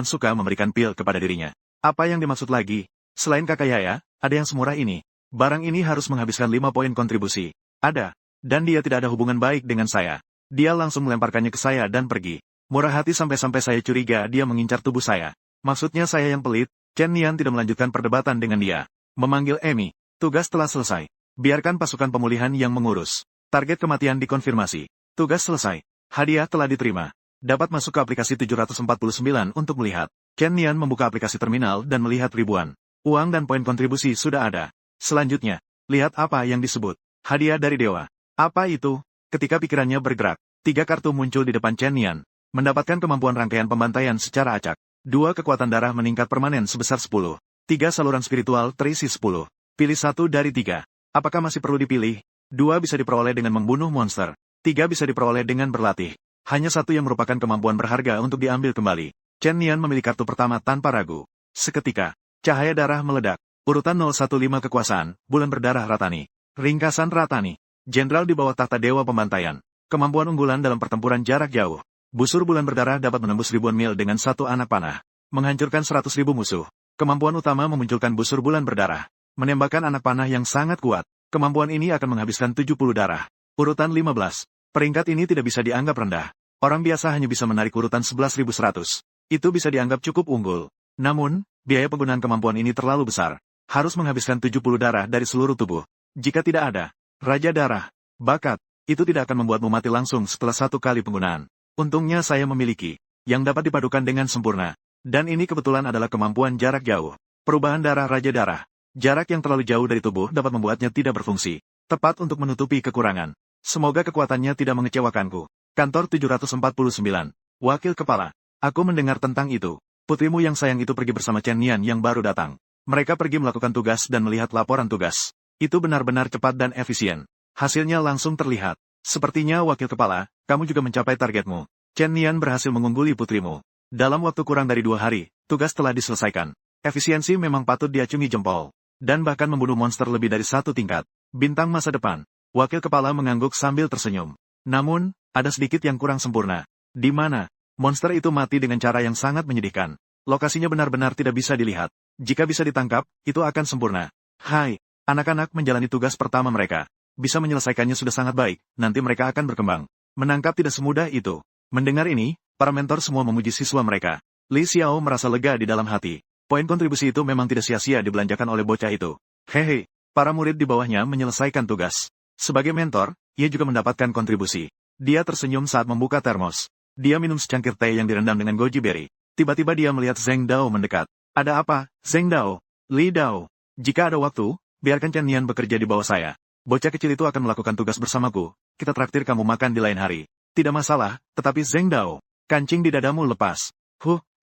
suka memberikan pil kepada dirinya. Apa yang dimaksud lagi? Selain kakak Yaya, ada yang semurah ini. Barang ini harus menghabiskan 5 poin kontribusi. Ada. Dan dia tidak ada hubungan baik dengan saya. Dia langsung melemparkannya ke saya dan pergi. Murah hati sampai-sampai saya curiga dia mengincar tubuh saya. Maksudnya saya yang pelit. Chen Nian tidak melanjutkan perdebatan dengan dia. Memanggil Emi. Tugas telah selesai. Biarkan pasukan pemulihan yang mengurus. Target kematian dikonfirmasi. Tugas selesai. Hadiah telah diterima. Dapat masuk ke aplikasi 749 untuk melihat. Chen Nian membuka aplikasi terminal dan melihat ribuan. Uang dan poin kontribusi sudah ada. Selanjutnya, lihat apa yang disebut. Hadiah dari dewa. Apa itu? Ketika pikirannya bergerak, 3 kartu muncul di depan Chen Nian. Mendapatkan kemampuan rangkaian pembantaian secara acak. 2 kekuatan darah meningkat permanen sebesar 10. 3 saluran spiritual terisi 10. Pilih 1 dari 3. Apakah masih perlu dipilih? 2 bisa diperoleh dengan membunuh monster. 3 bisa diperoleh dengan berlatih. Hanya 1 yang merupakan kemampuan berharga untuk diambil kembali. Chen Nian memilih kartu pertama tanpa ragu. Seketika, cahaya darah meledak. Urutan 015 kekuasaan, bulan berdarah Ratani. Ringkasan Ratani. Jenderal di bawah tahta Dewa Pembantaian. Kemampuan unggulan dalam pertempuran jarak jauh. Busur bulan berdarah dapat menembus ribuan mil dengan 1 anak panah. Menghancurkan 100.000 musuh. Kemampuan utama memunculkan busur bulan berdarah. Menembakkan anak panah yang sangat kuat. Kemampuan ini akan menghabiskan 70 darah. Urutan 15. Peringkat ini tidak bisa dianggap rendah. Orang biasa hanya bisa menarik urutan 11.100. Itu bisa dianggap cukup unggul. Namun, biaya penggunaan kemampuan ini terlalu besar. Harus menghabiskan 70 darah dari seluruh tubuh. Jika tidak ada, Raja Darah, bakat, itu tidak akan membuatmu mati langsung setelah 1 kali penggunaan. Untungnya saya memiliki, yang dapat dipadukan dengan sempurna. Dan ini kebetulan adalah kemampuan jarak jauh. Perubahan darah Raja Darah. Jarak yang terlalu jauh dari tubuh dapat membuatnya tidak berfungsi. Tepat untuk menutupi kekurangan. Semoga kekuatannya tidak mengecewakanku. Kantor 749. Wakil Kepala. Aku mendengar tentang itu. Putrimu yang sayang itu pergi bersama Chen Nian yang baru datang. Mereka pergi melakukan tugas dan melihat laporan tugas. Itu benar-benar cepat dan efisien. Hasilnya langsung terlihat. Sepertinya Wakil Kepala, kamu juga mencapai targetmu. Chen Nian berhasil mengungguli putrimu. Dalam waktu kurang dari 2 hari, tugas telah diselesaikan. Efisiensi memang patut diacungi jempol. Dan bahkan membunuh monster lebih dari 1 tingkat. Bintang masa depan. Wakil Kepala mengangguk sambil tersenyum. Namun, ada sedikit yang kurang sempurna. Di mana? Monster itu mati dengan cara yang sangat menyedihkan. Lokasinya benar-benar tidak bisa dilihat. Jika bisa ditangkap, itu akan sempurna. Hai, anak-anak menjalani tugas pertama mereka. Bisa menyelesaikannya sudah sangat baik, nanti mereka akan berkembang. Menangkap tidak semudah itu. Mendengar ini, para mentor semua memuji siswa mereka. Li Xiao merasa lega di dalam hati. Poin kontribusi itu memang tidak sia-sia dibelanjakan oleh bocah itu. Hehe, para murid di bawahnya menyelesaikan tugas. Sebagai mentor, ia juga mendapatkan kontribusi. Dia tersenyum saat membuka termos. Dia minum secangkir teh yang direndam dengan goji berry. Tiba-tiba dia melihat Zheng Dao mendekat. Ada apa, Zheng Dao? Li Dao. Jika ada waktu, biarkan Chen Nian bekerja di bawah saya. Bocah kecil itu akan melakukan tugas bersamaku. Kita traktir kamu makan di lain hari. Tidak masalah, tetapi Zheng Dao, kancing di dadamu lepas.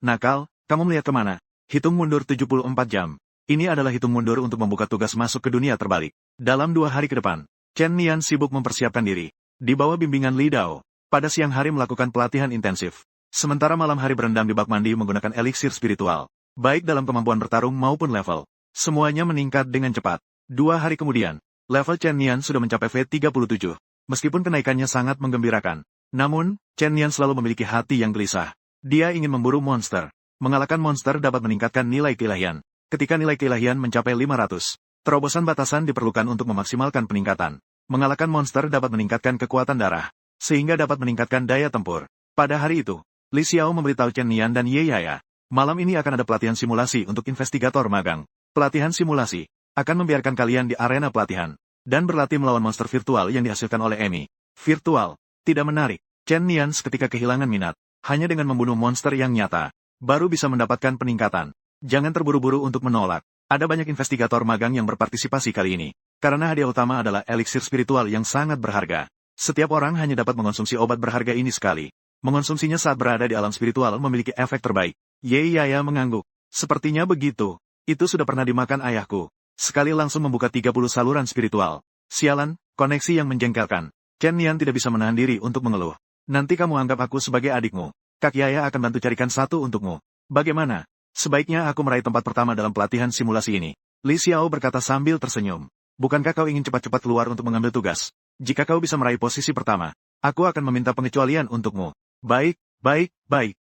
Nakal, kamu melihat kemana? Hitung mundur 74 jam. Ini adalah hitung mundur untuk membuka tugas masuk ke dunia terbalik. Dalam 2 hari ke depan, Chen Nian sibuk mempersiapkan diri. Di bawah bimbingan Li Dao, pada siang hari melakukan pelatihan intensif. Sementara malam hari berendam di bak mandi menggunakan eliksir spiritual. Baik dalam kemampuan bertarung maupun level. Semuanya meningkat dengan cepat. 2 hari kemudian, level Chen Nian sudah mencapai V37. Meskipun kenaikannya sangat menggembirakan. Namun, Chen Nian selalu memiliki hati yang gelisah. Dia ingin memburu monster. Mengalahkan monster dapat meningkatkan nilai keilahian. Ketika nilai keilahian mencapai 500, terobosan batasan diperlukan untuk memaksimalkan peningkatan. Mengalahkan monster dapat meningkatkan kekuatan darah, sehingga dapat meningkatkan daya tempur. Pada hari itu, Li Xiao memberitahu Chen Nian dan Ye Yaya, malam ini akan ada pelatihan simulasi untuk investigator magang. Pelatihan simulasi akan membiarkan kalian di arena pelatihan, dan berlatih melawan monster virtual yang dihasilkan oleh Emi. Virtual, tidak menarik. Chen Nian seketika kehilangan minat. Hanya dengan membunuh monster yang nyata, baru bisa mendapatkan peningkatan. Jangan terburu-buru untuk menolak. Ada banyak investigator magang yang berpartisipasi kali ini. Karena hadiah utama adalah eliksir spiritual yang sangat berharga. Setiap orang hanya dapat mengonsumsi obat berharga ini sekali. Mengonsumsinya saat berada di alam spiritual memiliki efek terbaik. Ye Yaya mengangguk. Sepertinya begitu. Itu sudah pernah dimakan ayahku. Sekali langsung membuka 30 saluran spiritual. Sialan, koneksi yang menjengkelkan. Chen Nian tidak bisa menahan diri untuk mengeluh. Nanti kamu anggap aku sebagai adikmu. Kak Yaya akan bantu carikan satu untukmu. Bagaimana? Sebaiknya aku meraih tempat pertama dalam pelatihan simulasi ini. Li Xiao berkata sambil tersenyum. Bukankah kau ingin cepat-cepat keluar untuk mengambil tugas? Jika kau bisa meraih posisi pertama, aku akan meminta pengecualian untukmu. Baik.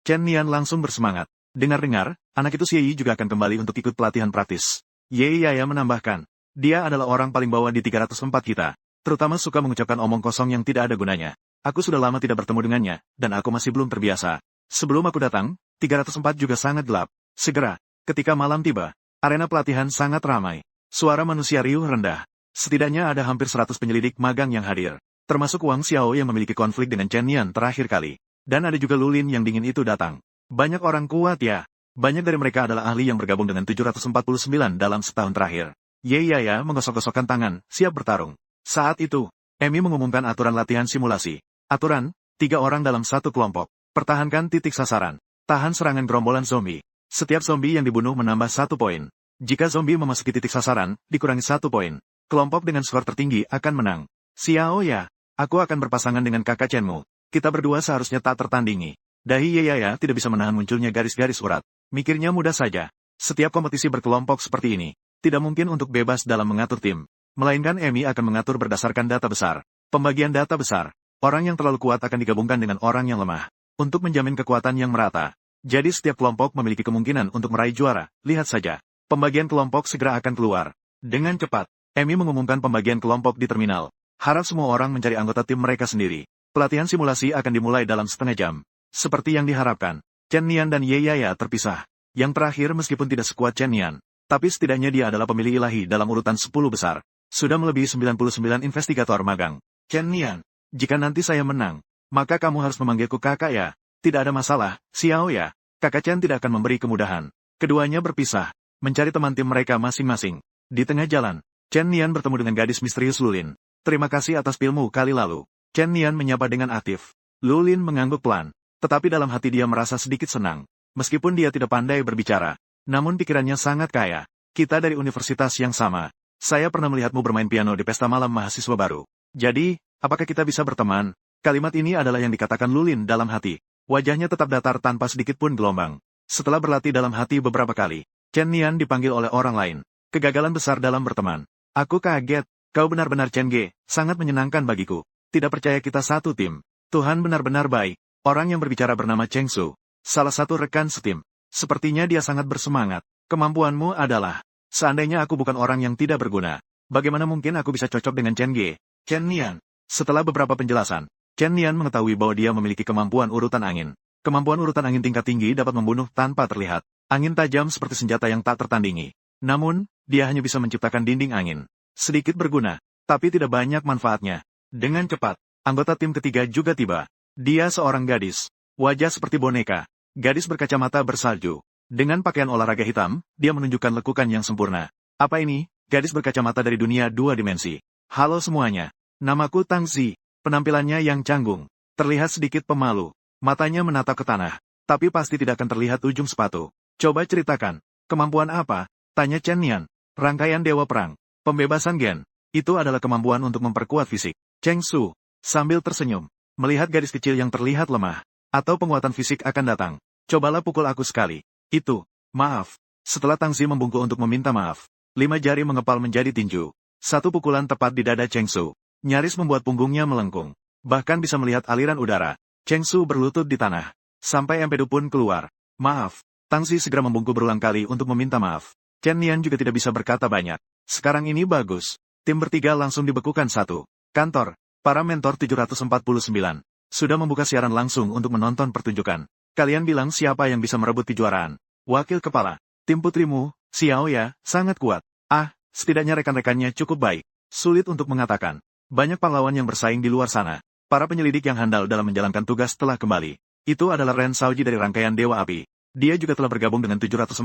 Chen Nian langsung bersemangat. Dengar-dengar, anak itu Xie Yi juga akan kembali untuk ikut pelatihan praktis. Ye Yaya menambahkan. Dia adalah orang paling bawah di 304 kita. Terutama suka mengucapkan omong kosong yang tidak ada gunanya. Aku sudah lama tidak bertemu dengannya, dan aku masih belum terbiasa. Sebelum aku datang, 304 juga sangat gelap. Segera, ketika malam tiba, arena pelatihan sangat ramai. Suara manusia riuh rendah. Setidaknya ada hampir 100 penyelidik magang yang hadir. Termasuk Wang Xiao yang memiliki konflik dengan Chen Nian terakhir kali. Dan ada juga Lulin yang dingin itu datang. Banyak orang kuat ya. Banyak dari mereka adalah ahli yang bergabung dengan 749 dalam setahun terakhir. Ye Yaya menggosok-gosokkan tangan, siap bertarung. Saat itu, Emi mengumumkan aturan latihan simulasi. Aturan, 3 orang dalam satu kelompok. Pertahankan titik sasaran. Tahan serangan gerombolan zombie. Setiap zombie yang dibunuh menambah 1 poin. Jika zombie memasuki titik sasaran, dikurangi 1 poin. Kelompok dengan skor tertinggi akan menang. Xiao ya, aku akan berpasangan dengan kakak Chenmu. Kita berdua seharusnya tak tertandingi. Dahi Ye Yaya tidak bisa menahan munculnya garis-garis urat. Mikirnya mudah saja. Setiap kompetisi berkelompok seperti ini, tidak mungkin untuk bebas dalam mengatur tim. Melainkan Emi akan mengatur berdasarkan data besar. Pembagian data besar. Orang yang terlalu kuat akan digabungkan dengan orang yang lemah. Untuk menjamin kekuatan yang merata. Jadi setiap kelompok memiliki kemungkinan untuk meraih juara. Lihat saja. Pembagian kelompok segera akan keluar. Dengan cepat, Emi mengumumkan pembagian kelompok di terminal. Harap semua orang mencari anggota tim mereka sendiri. Pelatihan simulasi akan dimulai dalam setengah jam. Seperti yang diharapkan, Chen Nian dan Ye Yaya terpisah. Yang terakhir meskipun tidak sekuat Chen Nian, tapi setidaknya dia adalah pemilih ilahi dalam urutan 10 besar. Sudah melebihi 99 investigator magang. Chen Nian, jika nanti saya menang, maka kamu harus memanggilku kakak ya. Tidak ada masalah, Xiao ya. Kakak Chen tidak akan memberi kemudahan. Keduanya berpisah, mencari teman tim mereka masing-masing. Di tengah jalan, Chen Nian bertemu dengan gadis misterius Lulin. Terima kasih atas pilmu kali lalu. Chen Nian menyapa dengan aktif. Lulin mengangguk pelan. Tetapi dalam hati dia merasa sedikit senang. Meskipun dia tidak pandai berbicara. Namun pikirannya sangat kaya. Kita dari universitas yang sama. Saya pernah melihatmu bermain piano di pesta malam mahasiswa baru. Jadi, apakah kita bisa berteman? Kalimat ini adalah yang dikatakan Lulin dalam hati. Wajahnya tetap datar tanpa sedikit pun gelombang. Setelah berlatih dalam hati beberapa kali, Chen Nian dipanggil oleh orang lain. Kegagalan besar dalam berteman. Aku kaget. Kau benar-benar Chen Ge, sangat menyenangkan bagiku. Tidak percaya kita satu tim. Tuhan benar-benar baik. Orang yang berbicara bernama Cheng Su. Salah satu rekan setim. Sepertinya dia sangat bersemangat. Kemampuanmu adalah, seandainya aku bukan orang yang tidak berguna, bagaimana mungkin aku bisa cocok dengan Chen Ge? Chen Nian. Setelah beberapa penjelasan, Chen Nian mengetahui bahwa dia memiliki kemampuan urutan angin. Kemampuan urutan angin tingkat tinggi dapat membunuh tanpa terlihat. Angin tajam seperti senjata yang tak tertandingi. Namun, dia hanya bisa menciptakan dinding angin. Sedikit berguna, tapi tidak banyak manfaatnya. Dengan cepat, anggota tim ketiga juga tiba. Dia seorang gadis. Wajah seperti boneka. Gadis berkacamata bersalju. Dengan pakaian olahraga hitam, dia menunjukkan lekukan yang sempurna. Apa ini? Gadis berkacamata dari dunia dua dimensi. Halo semuanya. Namaku Tang Zi. Penampilannya yang canggung. Terlihat sedikit pemalu. Matanya menatap ke tanah. Tapi pasti tidak akan terlihat ujung sepatu. Coba ceritakan. Kemampuan apa? Tanya Chen Nian. Rangkaian Dewa Perang. Pembebasan gen. Itu adalah kemampuan untuk memperkuat fisik. Cheng Su. Sambil tersenyum. Melihat gadis kecil yang terlihat lemah. Atau penguatan fisik akan datang. Cobalah pukul aku sekali. Itu. Maaf. Setelah Tang Zi membungkuk untuk meminta maaf. 5 jari mengepal menjadi tinju. Satu pukulan tepat di dada Cheng Su. Nyaris membuat punggungnya melengkung. Bahkan bisa melihat aliran udara. Cheng Su berlutut di tanah. Sampai empedu pun keluar. Maaf. Tang Zi segera membungkuk berulang kali untuk meminta maaf. Chen Nian juga tidak bisa berkata banyak. Sekarang ini bagus. Tim bertiga langsung dibekukan satu. Kantor. Para mentor 749. Sudah membuka siaran langsung untuk menonton pertunjukan. Kalian bilang siapa yang bisa merebut kejuaraan? Wakil kepala. Tim putrimu, Xiao Ya, sangat kuat. Setidaknya rekan-rekannya cukup baik. Sulit untuk mengatakan. Banyak pahlawan yang bersaing di luar sana. Para penyelidik yang handal dalam menjalankan tugas telah kembali. Itu adalah Ren Shaoji dari rangkaian Dewa Api. Dia juga telah bergabung dengan 749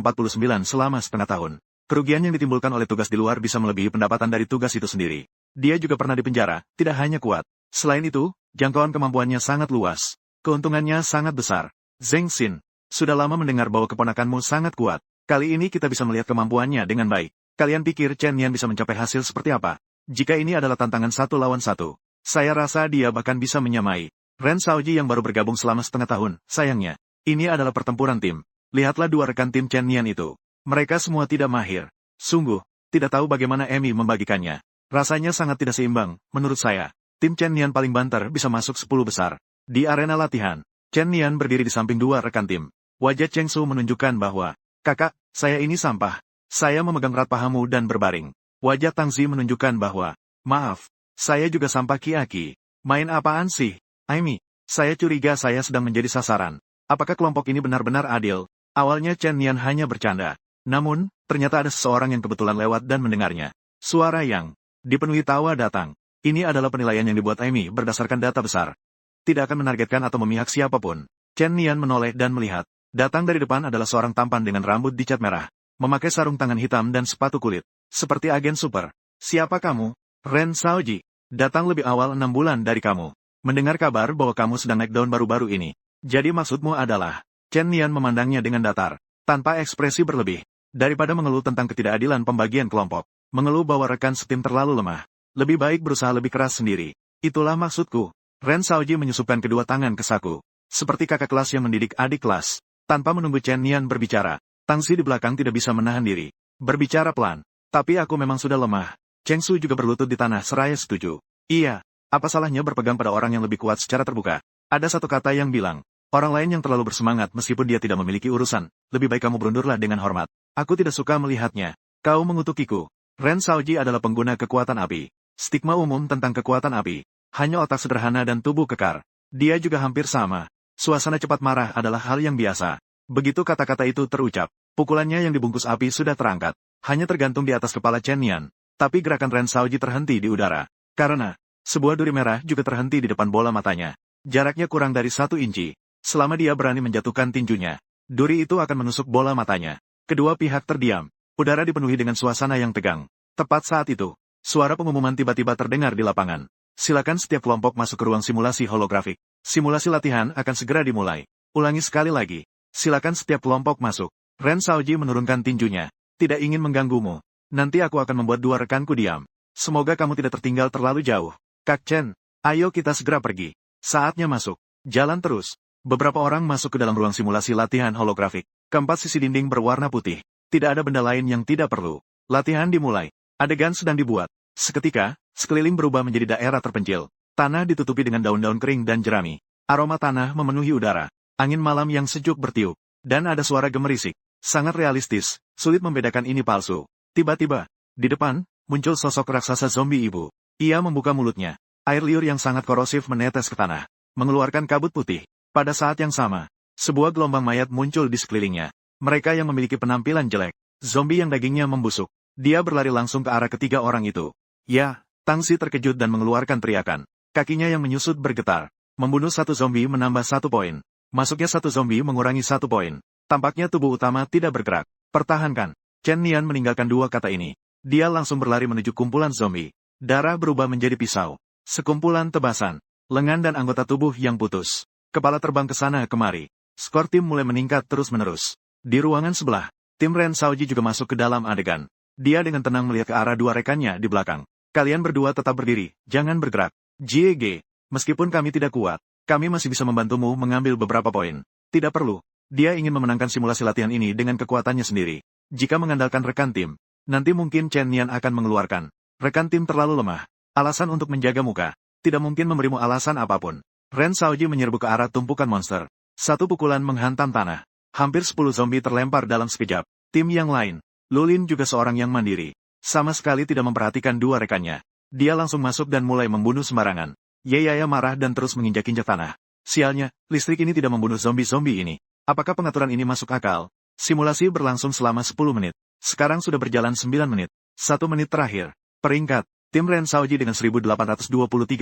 selama setengah tahun. Kerugian yang ditimbulkan oleh tugas di luar bisa melebihi pendapatan dari tugas itu sendiri. Dia juga pernah dipenjara, tidak hanya kuat. Selain itu, jangkauan kemampuannya sangat luas. Keuntungannya sangat besar. Zheng Xin, sudah lama mendengar bahwa keponakanmu sangat kuat. Kali ini kita bisa melihat kemampuannya dengan baik. Kalian pikir Chen Nian bisa mencapai hasil seperti apa? Jika ini adalah tantangan 1 lawan 1, saya rasa dia bahkan bisa menyamai Ren Shaoji yang baru bergabung selama setengah tahun. Sayangnya, ini adalah pertempuran tim. Lihatlah dua rekan tim Chen Nian itu. Mereka semua tidak mahir. Sungguh, tidak tahu bagaimana Emi membagikannya. Rasanya sangat tidak seimbang, menurut saya. Tim Chen Nian paling banter bisa masuk 10 besar. Di arena latihan, Chen Nian berdiri di samping dua rekan tim. Wajah Cheng Su menunjukkan bahwa, kakak, saya ini sampah. Saya memegang erat pahamu dan berbaring. Wajah Tang Zi menunjukkan bahwa, maaf, saya juga sampah Ki-Aki. Main apaan sih? Emi, saya curiga saya sedang menjadi sasaran. Apakah kelompok ini benar-benar adil? Awalnya Chen Nian hanya bercanda. Namun, ternyata ada seseorang yang kebetulan lewat dan mendengarnya. Suara yang dipenuhi tawa datang. Ini adalah penilaian yang dibuat Amy berdasarkan data besar. Tidak akan menargetkan atau memihak siapapun. Chen Nian menoleh dan melihat. Datang dari depan adalah seorang tampan dengan rambut dicat merah. Memakai sarung tangan hitam dan sepatu kulit. Seperti agen super. Siapa kamu? Ren Shaoji. Datang lebih awal 6 bulan dari kamu. Mendengar kabar bahwa kamu sedang naik daun baru-baru ini. Jadi maksudmu adalah, Chen Nian memandangnya dengan datar. Tanpa ekspresi berlebih. Daripada mengeluh tentang ketidakadilan pembagian kelompok, mengeluh bahwa rekan setim terlalu lemah, lebih baik berusaha lebih keras sendiri. Itulah maksudku. Ren Shaoji menyusupkan kedua tangan ke saku. Seperti kakak kelas yang mendidik adik kelas. Tanpa menunggu Chen Nian berbicara, Tang Zi di belakang tidak bisa menahan diri. Berbicara pelan. Tapi aku memang sudah lemah. Cheng Su juga berlutut di tanah seraya setuju. Iya, apa salahnya berpegang pada orang yang lebih kuat secara terbuka? Ada satu kata yang bilang, orang lain yang terlalu bersemangat meskipun dia tidak memiliki urusan, lebih baik kamu berundurlah dengan hormat. Aku tidak suka melihatnya. Kau mengutukiku. Ren Shaoji adalah pengguna kekuatan api. Stigma umum tentang kekuatan api. Hanya otak sederhana dan tubuh kekar. Dia juga hampir sama. Suasana cepat marah adalah hal yang biasa. Begitu kata-kata itu terucap, pukulannya yang dibungkus api sudah terangkat. Hanya tergantung di atas kepala Chen Nian. Tapi gerakan Ren Shaoji terhenti di udara. Karena, sebuah duri merah juga terhenti di depan bola matanya. Jaraknya kurang dari 1 inci. Selama dia berani menjatuhkan tinjunya, duri itu akan menusuk bola matanya. Kedua pihak terdiam. Udara dipenuhi dengan suasana yang tegang. Tepat saat itu, suara pengumuman tiba-tiba terdengar di lapangan. Silakan setiap kelompok masuk ke ruang simulasi holografik. Simulasi latihan akan segera dimulai. Ulangi sekali lagi. Silakan setiap kelompok masuk. Ren Shaoji menurunkan tinjunya. Tidak ingin mengganggumu. Nanti aku akan membuat dua rekanku diam. Semoga kamu tidak tertinggal terlalu jauh. Kak Chen, ayo kita segera pergi. Saatnya masuk. Jalan terus. Beberapa orang masuk ke dalam ruang simulasi latihan holografik. Keempat sisi dinding berwarna putih. Tidak ada benda lain yang tidak perlu. Latihan dimulai. Adegan sedang dibuat. Seketika, sekeliling berubah menjadi daerah terpencil. Tanah ditutupi dengan daun-daun kering dan jerami. Aroma tanah memenuhi udara. Angin malam yang sejuk bertiup. Dan ada suara gemerisik. Sangat realistis, sulit membedakan ini palsu. Tiba-tiba, di depan, muncul sosok raksasa zombie ibu. Ia membuka mulutnya. Air liur yang sangat korosif menetes ke tanah. Mengeluarkan kabut putih. Pada saat yang sama, sebuah gelombang mayat muncul di sekelilingnya. Mereka yang memiliki penampilan jelek. Zombie yang dagingnya membusuk. Dia berlari langsung ke arah ketiga orang itu. Ya, Tangsi terkejut dan mengeluarkan teriakan. Kakinya yang menyusut bergetar. Membunuh satu zombie menambah 1 poin. Masuknya satu zombie mengurangi 1 poin. Tampaknya tubuh utama tidak bergerak. Pertahankan. Chen Nian meninggalkan dua kata ini. Dia langsung berlari menuju kumpulan zombie. Darah berubah menjadi pisau. Sekumpulan tebasan. Lengan dan anggota tubuh yang putus. Kepala terbang ke sana kemari. Skor tim mulai meningkat terus-menerus. Di ruangan sebelah, tim Ren Shaoji juga masuk ke dalam adegan. Dia dengan tenang melihat ke arah dua rekannya di belakang. Kalian berdua tetap berdiri, jangan bergerak. JG, meskipun kami tidak kuat, kami masih bisa membantumu mengambil beberapa poin. Tidak perlu. Dia ingin memenangkan simulasi latihan ini dengan kekuatannya sendiri. Jika mengandalkan rekan tim, nanti mungkin Chen Nian akan mengeluarkan. Rekan tim terlalu lemah. Alasan untuk menjaga muka. Tidak mungkin memberimu alasan apapun. Ren Shaoji menyerbu ke arah tumpukan monster. Satu pukulan menghantam tanah. Hampir 10 zombie terlempar dalam sekejap. Tim yang lain, Lulin juga seorang yang mandiri. Sama sekali tidak memperhatikan dua rekannya. Dia langsung masuk dan mulai membunuh sembarangan. Yeyaya marah dan terus menginjak-injak tanah. Sialnya, listrik ini tidak membunuh zombie-zombie ini. Apakah pengaturan ini masuk akal? Simulasi berlangsung selama 10 menit. Sekarang sudah berjalan 9 menit. 1 menit terakhir. Peringkat, tim Ren Shaoji dengan 1823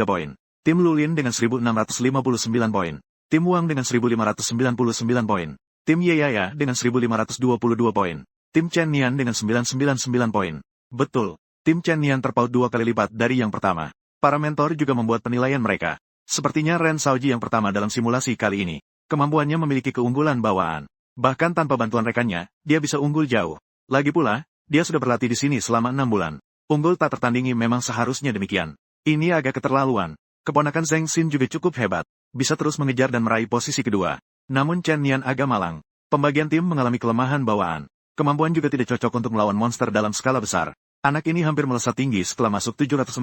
poin. Tim Lulin dengan 1659 poin. Tim Wang dengan 1599 poin. Tim Yeyaya dengan 1522 poin. Tim Chen Nian dengan 999 poin. Betul, tim Chen Nian terpaut 2 kali lipat dari yang pertama. Para mentor juga membuat penilaian mereka. Sepertinya Ren Shaoji yang pertama dalam simulasi kali ini. Kemampuannya memiliki keunggulan bawaan. Bahkan tanpa bantuan rekannya, dia bisa unggul jauh. Lagi pula, dia sudah berlatih di sini selama 6 bulan. Unggul tak tertandingi memang seharusnya demikian. Ini agak keterlaluan. Keponakan Zheng Xin juga cukup hebat. Bisa terus mengejar dan meraih posisi kedua. Namun Chen Nian agak malang. Pembagian tim mengalami kelemahan bawaan. Kemampuan juga tidak cocok untuk melawan monster dalam skala besar. Anak ini hampir melesat tinggi setelah masuk 749.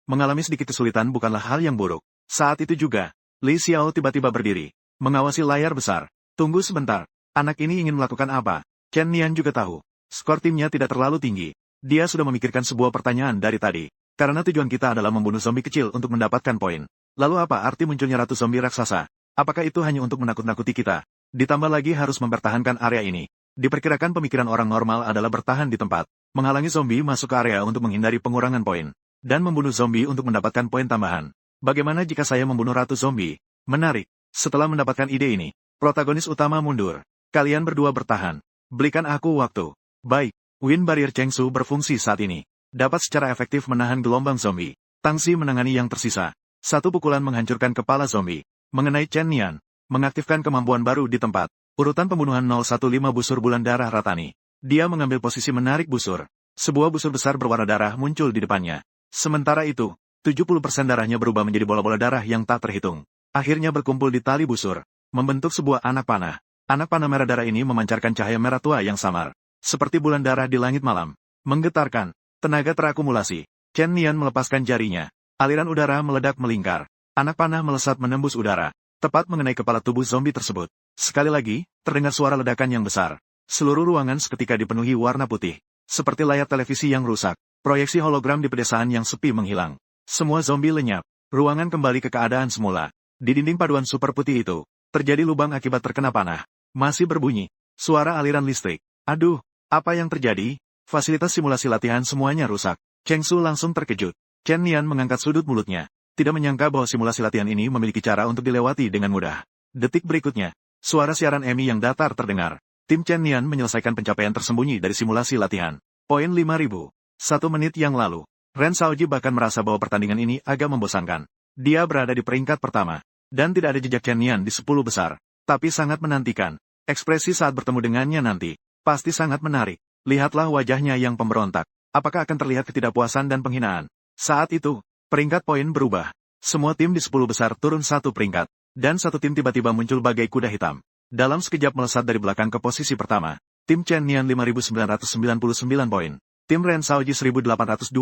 Mengalami sedikit kesulitan bukanlah hal yang buruk. Saat itu juga, Li Xiao tiba-tiba berdiri. Mengawasi layar besar. Tunggu sebentar. Anak ini ingin melakukan apa? Chen Nian juga tahu. Skor timnya tidak terlalu tinggi. Dia sudah memikirkan sebuah pertanyaan dari tadi. Karena tujuan kita adalah membunuh zombie kecil untuk mendapatkan poin. Lalu apa arti munculnya ratu zombie raksasa? Apakah itu hanya untuk menakut-nakuti kita? Ditambah lagi harus mempertahankan area ini. Diperkirakan pemikiran orang normal adalah bertahan di tempat, menghalangi zombie masuk ke area untuk menghindari pengurangan poin, dan membunuh zombie untuk mendapatkan poin tambahan. Bagaimana jika saya membunuh ratu zombie? Menarik. Setelah mendapatkan ide ini, protagonis utama mundur. Kalian berdua bertahan. Berikan aku waktu. Baik. Wind Barrier Chengsu berfungsi saat ini. Dapat secara efektif menahan gelombang zombie. Tangsi menangani yang tersisa. Satu pukulan menghancurkan kepala zombie. Mengenai Chen Nian, mengaktifkan kemampuan baru di tempat. Urutan pembunuhan 015 busur bulan darah Ratani. Dia mengambil posisi menarik busur. Sebuah busur besar berwarna darah muncul di depannya. Sementara itu, 70% darahnya berubah menjadi bola-bola darah yang tak terhitung. Akhirnya berkumpul di tali busur, membentuk sebuah anak panah. Anak panah merah darah ini memancarkan cahaya merah tua yang samar. Seperti bulan darah di langit malam. Menggetarkan. Tenaga terakumulasi. Chen Nian melepaskan jarinya. Aliran udara meledak melingkar. Anak panah melesat menembus udara. Tepat mengenai kepala tubuh zombie tersebut. Sekali lagi, terdengar suara ledakan yang besar. Seluruh ruangan seketika dipenuhi warna putih. Seperti layar televisi yang rusak. Proyeksi hologram di pedesaan yang sepi menghilang. Semua zombie lenyap. Ruangan kembali ke keadaan semula. Di dinding paduan super putih itu, terjadi lubang akibat terkena panah. Masih berbunyi. Suara aliran listrik. Aduh, apa yang terjadi? Fasilitas simulasi latihan semuanya rusak. Chengsu langsung terkejut. Chen Nian mengangkat sudut mulutnya. Tidak menyangka bahwa simulasi latihan ini memiliki cara untuk dilewati dengan mudah. Detik berikutnya, suara siaran EMI yang datar terdengar. Tim Chen Nian menyelesaikan pencapaian tersembunyi dari simulasi latihan. Poin 5.000. 1 menit yang lalu, Ren Shaoji bahkan merasa bahwa pertandingan ini agak membosankan. Dia berada di peringkat pertama, dan tidak ada jejak Chen Nian di 10 besar, tapi sangat menantikan. Ekspresi saat bertemu dengannya nanti, pasti sangat menarik. Lihatlah wajahnya yang pemberontak. Apakah akan terlihat ketidakpuasan dan penghinaan? Saat itu, peringkat poin berubah. Semua tim di 10 besar turun satu peringkat, dan satu tim tiba-tiba muncul bagai kuda hitam. Dalam sekejap melesat dari belakang ke posisi pertama. Tim Chen Nian 5.999 poin. Tim Ren Shaoji 1.823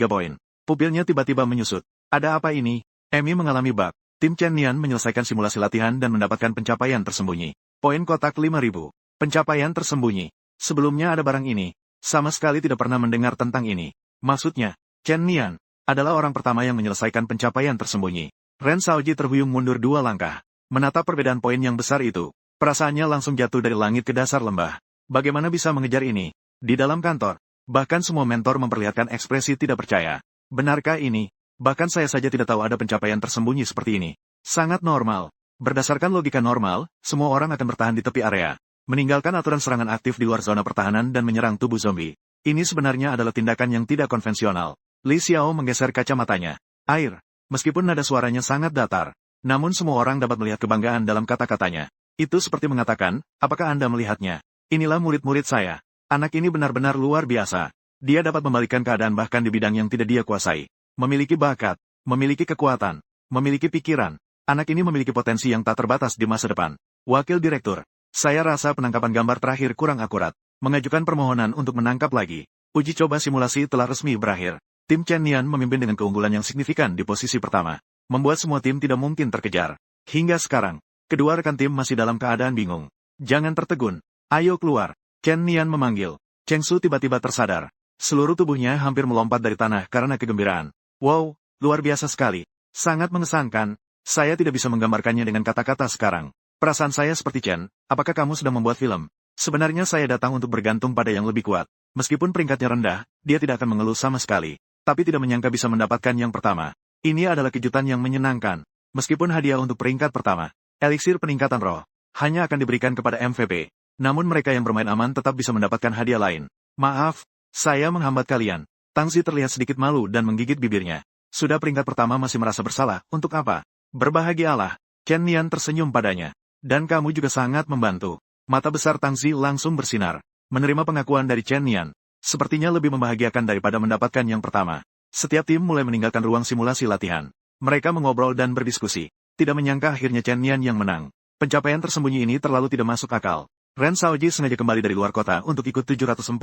poin. Pupilnya tiba-tiba menyusut. Ada apa ini? Emi mengalami bug. Tim Chen Nian menyelesaikan simulasi latihan dan mendapatkan pencapaian tersembunyi. Poin kotak 5.000. Pencapaian tersembunyi. Sebelumnya ada barang ini. Sama sekali tidak pernah mendengar tentang ini. Maksudnya, Chen Nian adalah orang pertama yang menyelesaikan pencapaian tersembunyi. Ren Shaoji terhuyung mundur 2 langkah. Menatap perbedaan poin yang besar itu. Perasaannya langsung jatuh dari langit ke dasar lembah. Bagaimana bisa mengejar ini? Di dalam kantor, bahkan semua mentor memperlihatkan ekspresi tidak percaya. Benarkah ini? Bahkan saya saja tidak tahu ada pencapaian tersembunyi seperti ini. Sangat normal. Berdasarkan logika normal, semua orang akan bertahan di tepi area, meninggalkan aturan serangan aktif di luar zona pertahanan dan menyerang tubuh zombie. Ini sebenarnya adalah tindakan yang tidak konvensional. Li Xiao menggeser kacamatanya. Air. Meskipun nada suaranya sangat datar, namun semua orang dapat melihat kebanggaan dalam kata-katanya. Itu seperti mengatakan, apakah Anda melihatnya? Inilah murid-murid saya. Anak ini benar-benar luar biasa. Dia dapat membalikan keadaan bahkan di bidang yang tidak dia kuasai. Memiliki bakat, memiliki kekuatan, memiliki pikiran. Anak ini memiliki potensi yang tak terbatas di masa depan. Wakil Direktur, saya rasa penangkapan gambar terakhir kurang akurat. Mengajukan permohonan untuk menangkap lagi. Uji coba simulasi telah resmi berakhir. Tim Chen Nian memimpin dengan keunggulan yang signifikan di posisi pertama. Membuat semua tim tidak mungkin terkejar. Hingga sekarang, kedua rekan tim masih dalam keadaan bingung. Jangan tertegun. Ayo keluar. Chen Nian memanggil. Cheng Su tiba-tiba tersadar. Seluruh tubuhnya hampir melompat dari tanah karena kegembiraan. Wow, luar biasa sekali. Sangat mengesankan. Saya tidak bisa menggambarkannya dengan kata-kata sekarang. Perasaan saya seperti Chen, apakah kamu sedang membuat film? Sebenarnya saya datang untuk bergantung pada yang lebih kuat. Meskipun peringkatnya rendah, dia tidak akan mengeluh sama sekali. Tapi tidak menyangka bisa mendapatkan yang pertama. Ini adalah kejutan yang menyenangkan. Meskipun hadiah untuk peringkat pertama, eliksir peningkatan roh, hanya akan diberikan kepada MVP. Namun mereka yang bermain aman tetap bisa mendapatkan hadiah lain. Maaf, saya menghambat kalian. Tangzi terlihat sedikit malu dan menggigit bibirnya. Sudah peringkat pertama masih merasa bersalah, untuk apa? Berbahagialah. Chen Nian tersenyum padanya. Dan kamu juga sangat membantu. Mata besar Tangzi langsung bersinar. Menerima pengakuan dari Chen Nian, sepertinya lebih membahagiakan daripada mendapatkan yang pertama. Setiap tim mulai meninggalkan ruang simulasi latihan. Mereka mengobrol dan berdiskusi. Tidak menyangka akhirnya Chen Nian yang menang. Pencapaian tersembunyi ini terlalu tidak masuk akal. Ren Shaoji sengaja kembali dari luar kota untuk ikut 749.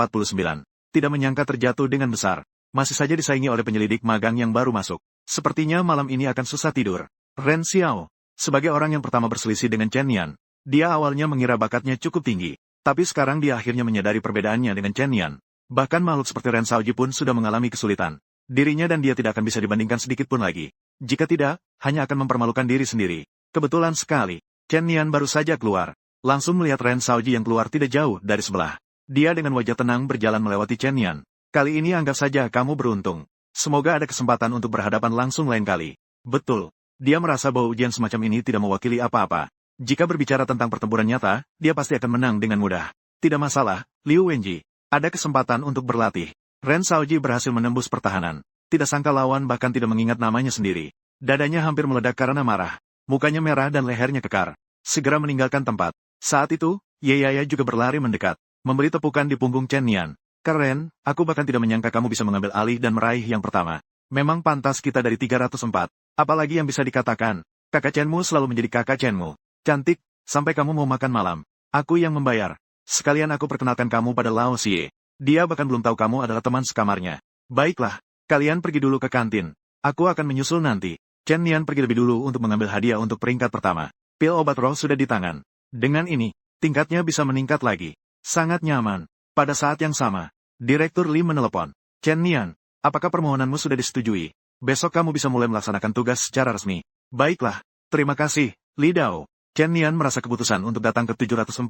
Tidak menyangka terjatuh dengan besar. Masih saja disaingi oleh penyelidik magang yang baru masuk. Sepertinya malam ini akan susah tidur. Ren Xiao, sebagai orang yang pertama berselisih dengan Chen Nian, dia awalnya mengira bakatnya cukup tinggi. Tapi sekarang dia akhirnya menyadari perbedaannya dengan Chen Nian. Bahkan makhluk seperti Ren Shaoji pun sudah mengalami kesulitan. Dirinya dan dia tidak akan bisa dibandingkan sedikit pun lagi. Jika tidak, hanya akan mempermalukan diri sendiri. Kebetulan sekali, Chen Nian baru saja keluar. Langsung melihat Ren Shaoji yang keluar tidak jauh dari sebelah. Dia dengan wajah tenang berjalan melewati Chen Nian. Kali ini anggap saja kamu beruntung. Semoga ada kesempatan untuk berhadapan langsung lain kali. Betul. Dia merasa bahwa ujian semacam ini tidak mewakili apa-apa. Jika berbicara tentang pertempuran nyata, dia pasti akan menang dengan mudah. Tidak masalah, Liu Wenji. Ada kesempatan untuk berlatih. Ren Shaoji berhasil menembus pertahanan. Tidak sangka lawan bahkan tidak mengingat namanya sendiri. Dadanya hampir meledak karena marah. Mukanya merah dan lehernya kekar. Segera meninggalkan tempat. Saat itu, Ye Yaya juga berlari mendekat, memberi tepukan di punggung Chen Nian. Keren, aku bahkan tidak menyangka kamu bisa mengambil alih dan meraih yang pertama. Memang pantas kita dari 304. Apalagi yang bisa dikatakan, kakak Chenmu selalu menjadi kakak Chenmu. Cantik, sampai kamu mau makan malam. Aku yang membayar. Sekalian aku perkenalkan kamu pada Lao Xie. Dia bahkan belum tahu kamu adalah teman sekamarnya. Baiklah, kalian pergi dulu ke kantin. Aku akan menyusul nanti. Chen Nian pergi lebih dulu untuk mengambil hadiah untuk peringkat pertama. Pil obat roh sudah di tangan. Dengan ini, tingkatnya bisa meningkat lagi. Sangat nyaman. Pada saat yang sama, Direktur Li menelepon. Chen Nian, apakah permohonanmu sudah disetujui? Besok kamu bisa mulai melaksanakan tugas secara resmi. Baiklah, terima kasih, Li Dao. Chen Nian merasa keputusan untuk datang ke 749.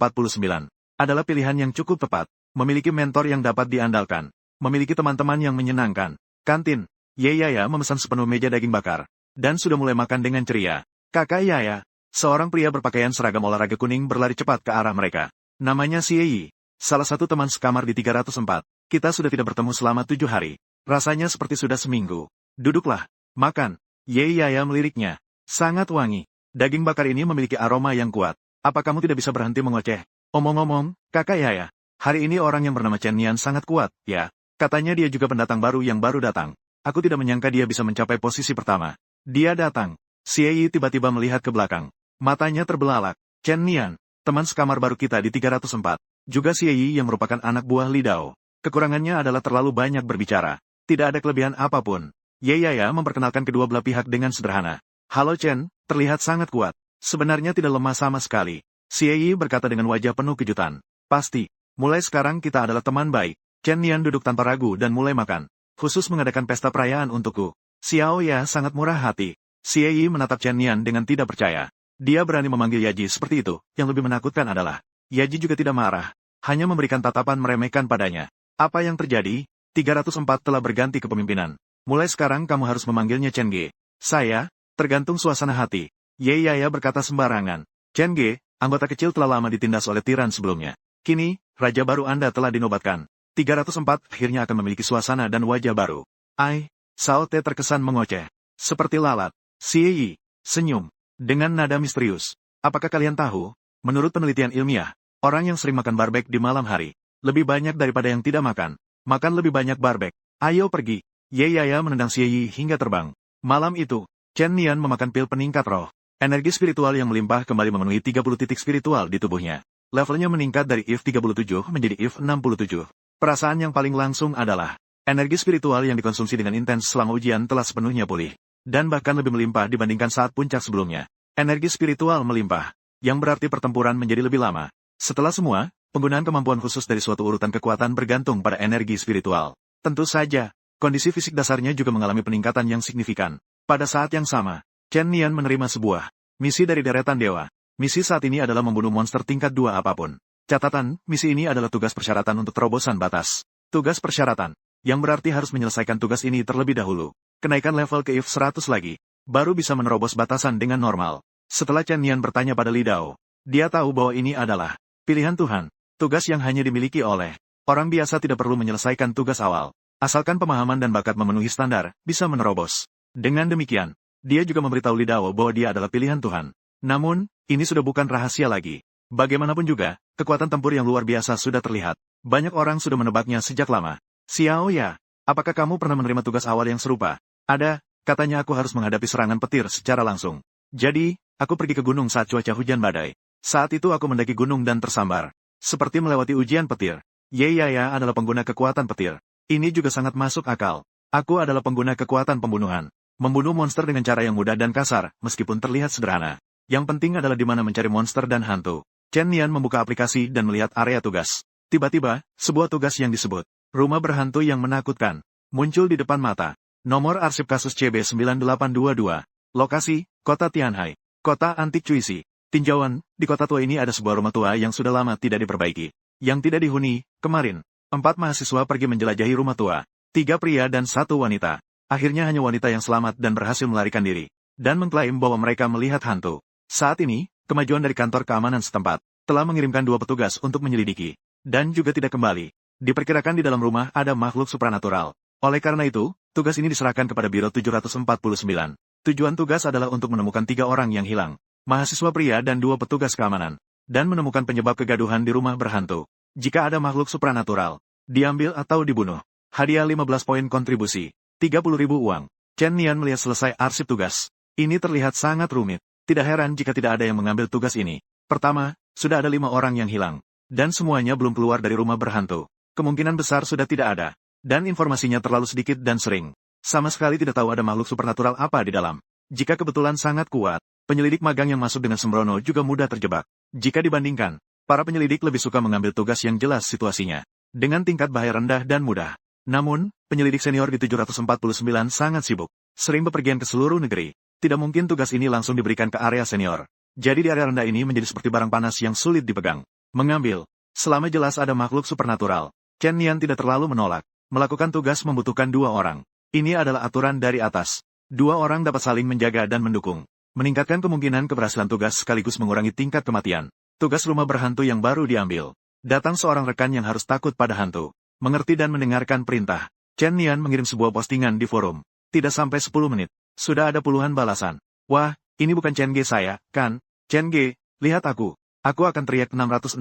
Adalah pilihan yang cukup tepat. Memiliki mentor yang dapat diandalkan. Memiliki teman-teman yang menyenangkan. Kantin, Ye Yaya memesan sepenuh meja daging bakar. Dan sudah mulai makan dengan ceria. Kakak Yaya. Seorang pria berpakaian seragam olahraga kuning berlari cepat ke arah mereka. Namanya Xie Yi. Salah satu teman sekamar di 304. Kita sudah tidak bertemu selama 7 hari. Rasanya seperti sudah seminggu. Duduklah. Makan. Ye Yaya meliriknya. Sangat wangi. Daging bakar ini memiliki aroma yang kuat. Apa kamu tidak bisa berhenti mengoceh? Omong-omong, kakak Yaya. Hari ini orang yang bernama Chen Nian sangat kuat, ya. Katanya dia juga pendatang baru yang baru datang. Aku tidak menyangka dia bisa mencapai posisi pertama. Dia datang. Xie Yi tiba-tiba melihat ke belakang. Matanya terbelalak. Chen Nian, teman sekamar baru kita di 304. Juga Xie Yi yang merupakan anak buah Li Dao. Kekurangannya adalah terlalu banyak berbicara. Tidak ada kelebihan apapun. Ye Yaya memperkenalkan kedua belah pihak dengan sederhana. Halo Chen, terlihat sangat kuat. Sebenarnya tidak lemah sama sekali. Xie Yi berkata dengan wajah penuh kejutan. Pasti. Mulai sekarang kita adalah teman baik. Chen Nian duduk tanpa ragu dan mulai makan. Khusus mengadakan pesta perayaan untukku. Xiao Ya sangat murah hati. Xie Yi menatap Chen Nian dengan tidak percaya. Dia berani memanggil Yaji seperti itu. Yang lebih menakutkan adalah, Yaji juga tidak marah. Hanya memberikan tatapan meremehkan padanya. Apa yang terjadi? 304 telah berganti kepemimpinan. Mulai sekarang kamu harus memanggilnya Chen Ge. Saya, tergantung suasana hati. Ye Yaya berkata sembarangan. Chen Ge, anggota kecil telah lama ditindas oleh tiran sebelumnya. Kini, raja baru Anda telah dinobatkan. 304 akhirnya akan memiliki suasana dan wajah baru. Ai, Sao Te terkesan mengoceh. Seperti lalat. Xie Yi, senyum. Dengan nada misterius. Apakah kalian tahu? Menurut penelitian ilmiah, orang yang sering makan barbek di malam hari, lebih banyak daripada yang tidak makan. Makan lebih banyak barbek. Ayo pergi. Ye Yaya menendang Xie Yi hingga terbang. Malam itu, Chen Nian memakan pil peningkat roh. Energi spiritual yang melimpah kembali memenuhi 30 titik spiritual di tubuhnya. Levelnya meningkat dari IF 37 menjadi IF 67. Perasaan yang paling langsung adalah, energi spiritual yang dikonsumsi dengan intens selama ujian telah sepenuhnya pulih. Dan bahkan lebih melimpah dibandingkan saat puncak sebelumnya. Energi spiritual melimpah, yang berarti pertempuran menjadi lebih lama. Setelah semua, penggunaan kemampuan khusus dari suatu urutan kekuatan bergantung pada energi spiritual. Tentu saja, kondisi fisik dasarnya juga mengalami peningkatan yang signifikan. Pada saat yang sama, Chen Nian menerima sebuah misi dari deretan dewa. Misi saat ini adalah membunuh monster tingkat 2 apapun. Catatan, misi ini adalah tugas persyaratan untuk terobosan batas. Tugas persyaratan, yang berarti harus menyelesaikan tugas ini terlebih dahulu. Kenaikan level ke IF 100 lagi, baru bisa menerobos batasan dengan normal. Setelah Chen Nian bertanya pada Li Dao, dia tahu bahwa ini adalah pilihan Tuhan. Tugas yang hanya dimiliki oleh orang biasa tidak perlu menyelesaikan tugas awal. Asalkan pemahaman dan bakat memenuhi standar, bisa menerobos. Dengan demikian, dia juga memberitahu Li Dao bahwa dia adalah pilihan Tuhan. Namun, ini sudah bukan rahasia lagi. Bagaimanapun juga, kekuatan tempur yang luar biasa sudah terlihat. Banyak orang sudah menebaknya sejak lama. Xiao Ya, apakah kamu pernah menerima tugas awal yang serupa? Ada, katanya aku harus menghadapi serangan petir secara langsung. Jadi, aku pergi ke gunung saat cuaca hujan badai. Saat itu aku mendaki gunung dan tersambar. Seperti melewati ujian petir. Ye Yaya adalah pengguna kekuatan petir. Ini juga sangat masuk akal. Aku adalah pengguna kekuatan pembunuhan. Membunuh monster dengan cara yang mudah dan kasar, meskipun terlihat sederhana. Yang penting adalah di mana mencari monster dan hantu. Chen Nian membuka aplikasi dan melihat area tugas. Tiba-tiba, sebuah tugas yang disebut rumah berhantu yang menakutkan muncul di depan mata. Nomor arsip kasus CB9822. Lokasi, Kota Tianhai. Kota Antik Cuisi. Tinjauan, di kota tua ini ada sebuah rumah tua yang sudah lama tidak diperbaiki. Yang tidak dihuni, kemarin. 4 mahasiswa pergi menjelajahi rumah tua. 3 pria dan 1 wanita. Akhirnya hanya wanita yang selamat dan berhasil melarikan diri. Dan mengklaim bahwa mereka melihat hantu. Saat ini, kemajuan dari kantor keamanan setempat telah mengirimkan 2 petugas untuk menyelidiki. Dan juga tidak kembali. Diperkirakan di dalam rumah ada makhluk supranatural. Oleh karena itu, tugas ini diserahkan kepada Biro 749. Tujuan tugas adalah untuk menemukan 3 orang yang hilang. Mahasiswa pria dan 2 petugas keamanan. Dan menemukan penyebab kegaduhan di rumah berhantu. Jika ada makhluk supranatural, diambil atau dibunuh. Hadiah 15 poin kontribusi. 30.000 uang. Chen Nian melihat selesai arsip tugas. Ini terlihat sangat rumit. Tidak heran jika tidak ada yang mengambil tugas ini. Pertama, sudah ada 5 orang yang hilang. Dan semuanya belum keluar dari rumah berhantu. Kemungkinan besar sudah tidak ada. Dan informasinya terlalu sedikit dan sering. Sama sekali tidak tahu ada makhluk supernatural apa di dalam. Jika kebetulan sangat kuat, penyelidik magang yang masuk dengan sembrono juga mudah terjebak. Jika dibandingkan, para penyelidik lebih suka mengambil tugas yang jelas situasinya. Dengan tingkat bahaya rendah dan mudah. Namun, penyelidik senior di 749 sangat sibuk. Sering bepergian ke seluruh negeri. Tidak mungkin tugas ini langsung diberikan ke area senior. Jadi di area rendah ini menjadi seperti barang panas yang sulit dipegang. Mengambil. Selama jelas ada makhluk supernatural. Chen Nian tidak terlalu menolak. Melakukan tugas membutuhkan 2 orang. Ini adalah aturan dari atas. 2 orang dapat saling menjaga dan mendukung. Meningkatkan kemungkinan keberhasilan tugas sekaligus mengurangi tingkat kematian. Tugas rumah berhantu yang baru diambil. Datang seorang rekan yang harus takut pada hantu. Mengerti dan mendengarkan perintah. Chen Nian mengirim sebuah postingan di forum. Tidak sampai 10 menit, sudah ada puluhan balasan. Wah, ini bukan Chen Ge saya, kan? Chen Ge, lihat aku. Aku akan teriak 666.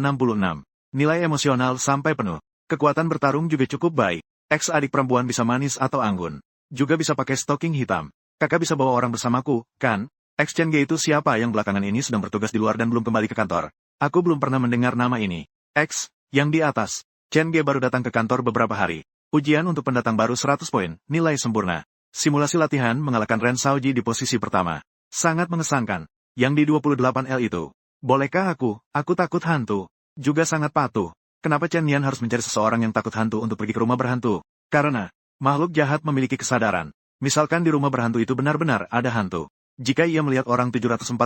Nilai emosional sampai penuh. Kekuatan bertarung juga cukup baik. Ex adik perempuan bisa manis atau anggun. Juga bisa pakai stocking hitam. Kakak bisa bawa orang bersamaku, kan? Ex Chen Ge itu siapa yang belakangan ini sedang bertugas di luar dan belum kembali ke kantor? Aku belum pernah mendengar nama ini. X, yang di atas. Chen Ge baru datang ke kantor beberapa hari. Ujian untuk pendatang baru 100 poin, nilai sempurna. Simulasi latihan mengalahkan Ren Shaoji di posisi pertama. Sangat mengesankan. Yang di 28L itu. Bolehkah aku takut hantu. Juga sangat patuh. Kenapa Chen Nian harus mencari seseorang yang takut hantu untuk pergi ke rumah berhantu? Karena, makhluk jahat memiliki kesadaran. Misalkan di rumah berhantu itu benar-benar ada hantu. Jika ia melihat orang 749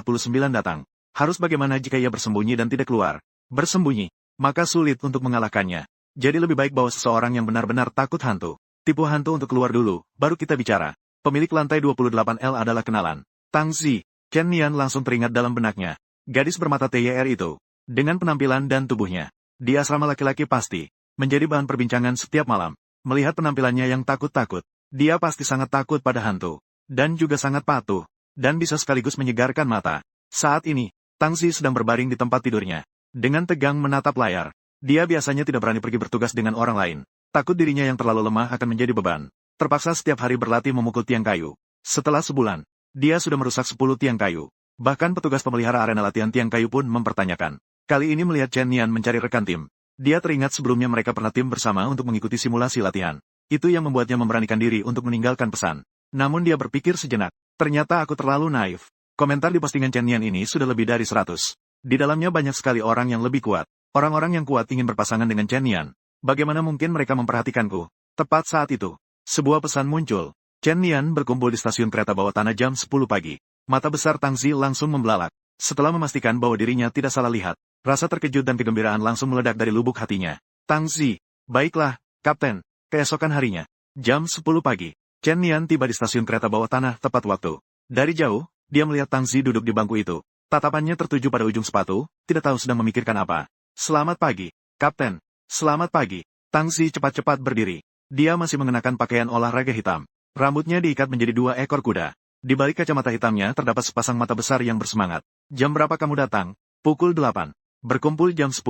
datang, harus bagaimana jika ia bersembunyi dan tidak keluar? Bersembunyi, maka sulit untuk mengalahkannya. Jadi lebih baik bawa seseorang yang benar-benar takut hantu. Tipu hantu untuk keluar dulu, baru kita bicara. Pemilik lantai 28L adalah kenalan. Tang Zi. Chen Nian langsung teringat dalam benaknya. Gadis bermata TYR itu. Dengan penampilan dan tubuhnya. Di asrama laki-laki pasti. Menjadi bahan perbincangan setiap malam. Melihat penampilannya yang takut-takut. Dia pasti sangat takut pada hantu. Dan juga sangat patuh. Dan bisa sekaligus menyegarkan mata. Saat ini, Tang Zi sedang berbaring di tempat tidurnya. Dengan tegang menatap layar. Dia biasanya tidak berani pergi bertugas dengan orang lain. Takut dirinya yang terlalu lemah akan menjadi beban. Terpaksa setiap hari berlatih memukul tiang kayu. Setelah sebulan, dia sudah merusak 10 tiang kayu. Bahkan petugas pemelihara arena latihan tiang kayu pun mempertanyakan. Kali ini melihat Chen Nian mencari rekan tim. Dia teringat sebelumnya mereka pernah tim bersama untuk mengikuti simulasi latihan. Itu yang membuatnya memberanikan diri untuk meninggalkan pesan. Namun dia berpikir sejenak. Ternyata aku terlalu naif. Komentar di postingan Chen Nian ini sudah lebih dari 100. Di dalamnya banyak sekali orang yang lebih kuat. Orang-orang yang kuat ingin berpasangan dengan Chen Nian. Bagaimana mungkin mereka memperhatikanku? Tepat saat itu, sebuah pesan muncul. Chen Nian berkumpul di stasiun kereta bawah tanah jam 10 pagi. Mata besar Tang Zi langsung membelalak. Setelah memastikan bahwa dirinya tidak salah lihat, rasa terkejut dan kegembiraan langsung meledak dari lubuk hatinya. Tang Zi, baiklah, Kapten. Keesokan harinya, jam 10 pagi. Chen Nian tiba di stasiun kereta bawah tanah tepat waktu. Dari jauh, dia melihat Tang Zi duduk di bangku itu. Tatapannya tertuju pada ujung sepatu, tidak tahu sedang memikirkan apa. Selamat pagi, Kapten. Selamat pagi. Tang Zi cepat-cepat berdiri. Dia masih mengenakan pakaian olahraga hitam. Rambutnya diikat menjadi 2 ekor kuda. Di balik kacamata hitamnya terdapat sepasang mata besar yang bersemangat. Jam berapa kamu datang? Pukul 8. Berkumpul jam 10.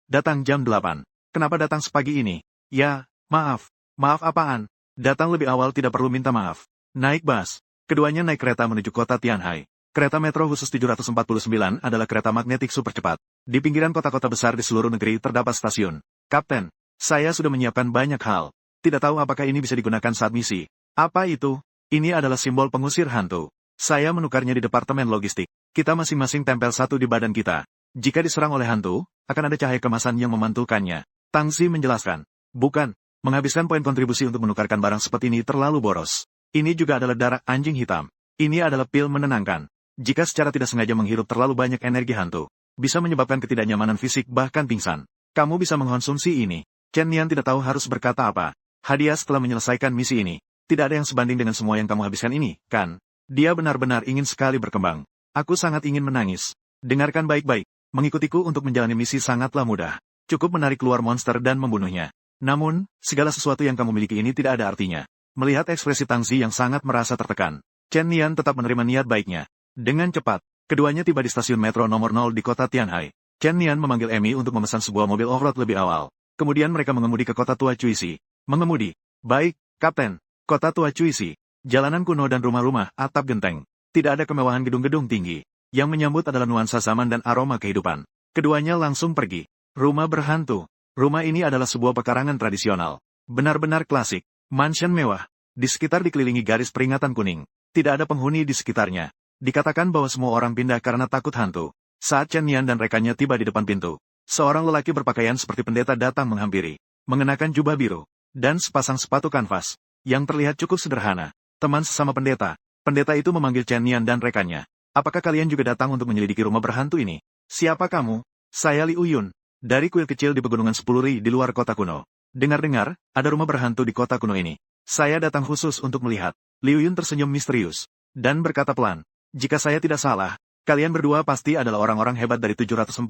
Datang jam 8. Kenapa datang sepagi ini? Ya, maaf. Maaf apaan? Datang lebih awal tidak perlu minta maaf. Naik bus. Keduanya naik kereta menuju kota Tianhai. Kereta metro khusus 749 adalah kereta magnetik super cepat. Di pinggiran kota-kota besar di seluruh negeri terdapat stasiun. Kapten, saya sudah menyiapkan banyak hal. Tidak tahu apakah ini bisa digunakan saat misi. Apa itu? Ini adalah simbol pengusir hantu. Saya menukarnya di departemen logistik. Kita masing-masing tempel satu di badan kita. Jika diserang oleh hantu, akan ada cahaya kemasan yang memantulkannya. Tang Zi menjelaskan. Bukan. Menghabiskan poin kontribusi untuk menukarkan barang seperti ini terlalu boros. Ini juga adalah darah anjing hitam. Ini adalah pil menenangkan. Jika secara tidak sengaja menghirup terlalu banyak energi hantu, bisa menyebabkan ketidaknyamanan fisik bahkan pingsan. Kamu bisa mengkonsumsi ini. Chen Nian tidak tahu harus berkata apa. Hadiah setelah menyelesaikan misi ini. Tidak ada yang sebanding dengan semua yang kamu habiskan ini, kan? Dia benar-benar ingin sekali berkembang. Aku sangat ingin menangis. Dengarkan baik-baik. Mengikutiku untuk menjalani misi sangatlah mudah. Cukup menarik keluar monster dan membunuhnya. Namun, segala sesuatu yang kamu miliki ini tidak ada artinya. Melihat ekspresi Tang Zi yang sangat merasa tertekan, Chen Nian tetap menerima niat baiknya. Dengan cepat, keduanya tiba di stasiun metro nomor 0 di kota Tianhai. Chen Nian memanggil Amy untuk memesan sebuah mobil off-road lebih awal. Kemudian mereka mengemudi ke kota tua Cuisi. Mengemudi. Baik, Kapten. Kota tua Cuisi. Jalanan kuno dan rumah-rumah atap genteng. Tidak ada kemewahan gedung-gedung tinggi. Yang menyambut adalah nuansa zaman dan aroma kehidupan. Keduanya langsung pergi. Rumah berhantu. Rumah ini adalah sebuah pekarangan tradisional. Benar-benar klasik. Mansion mewah. Di sekitar dikelilingi garis peringatan kuning. Tidak ada penghuni di sekitarnya. Dikatakan bahwa semua orang pindah karena takut hantu. Saat Chen Nian dan rekannya tiba di depan pintu, seorang lelaki berpakaian seperti pendeta datang menghampiri. Mengenakan jubah biru. Dan sepasang sepatu kanvas. Yang terlihat cukup sederhana. Teman sesama pendeta. Pendeta itu memanggil Chen Nian dan rekannya. Apakah kalian juga datang untuk menyelidiki rumah berhantu ini? Siapa kamu? Saya Li Uyun. Dari kuil kecil di pegunungan Sepuluri di luar kota kuno. Dengar-dengar, ada rumah berhantu di kota kuno ini. Saya datang khusus untuk melihat. Li Uyun tersenyum misterius. Dan berkata pelan. Jika saya tidak salah, kalian berdua pasti adalah orang-orang hebat dari 749,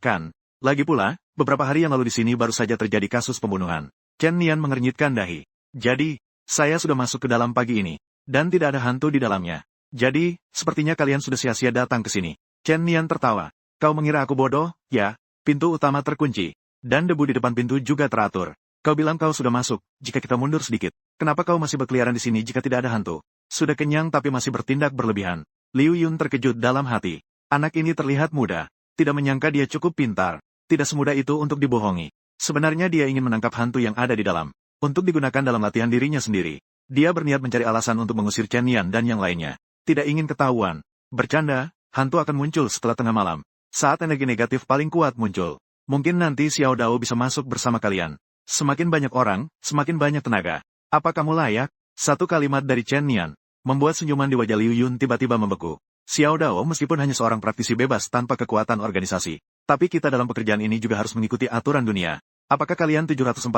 kan? Lagi pula, beberapa hari yang lalu di sini baru saja terjadi kasus pembunuhan. Chen Nian mengernyitkan dahi. Jadi, saya sudah masuk ke dalam pagi ini, dan tidak ada hantu di dalamnya. Jadi, sepertinya kalian sudah sia-sia datang ke sini. Chen Nian tertawa. Kau mengira aku bodoh? Ya, pintu utama terkunci. Dan debu di depan pintu juga teratur. Kau bilang kau sudah masuk, jika kita mundur sedikit. Kenapa kau masih berkeliaran di sini jika tidak ada hantu? Sudah kenyang tapi masih bertindak berlebihan. Liu Yun terkejut dalam hati. Anak ini terlihat muda. Tidak menyangka dia cukup pintar. Tidak semudah itu untuk dibohongi. Sebenarnya dia ingin menangkap hantu yang ada di dalam. Untuk digunakan dalam latihan dirinya sendiri. Dia berniat mencari alasan untuk mengusir Chen Nian dan yang lainnya. Tidak ingin ketahuan. Bercanda, hantu akan muncul setelah tengah malam. Saat energi negatif paling kuat muncul. Mungkin nanti Xiao Dao bisa masuk bersama kalian. Semakin banyak orang, semakin banyak tenaga. Apa kamu layak? Satu kalimat dari Chen Nian membuat senyuman di wajah Liu Yun tiba-tiba membeku. Xiao Dao meskipun hanya seorang praktisi bebas tanpa kekuatan organisasi. Tapi kita dalam pekerjaan ini juga harus mengikuti aturan dunia. Apakah kalian 749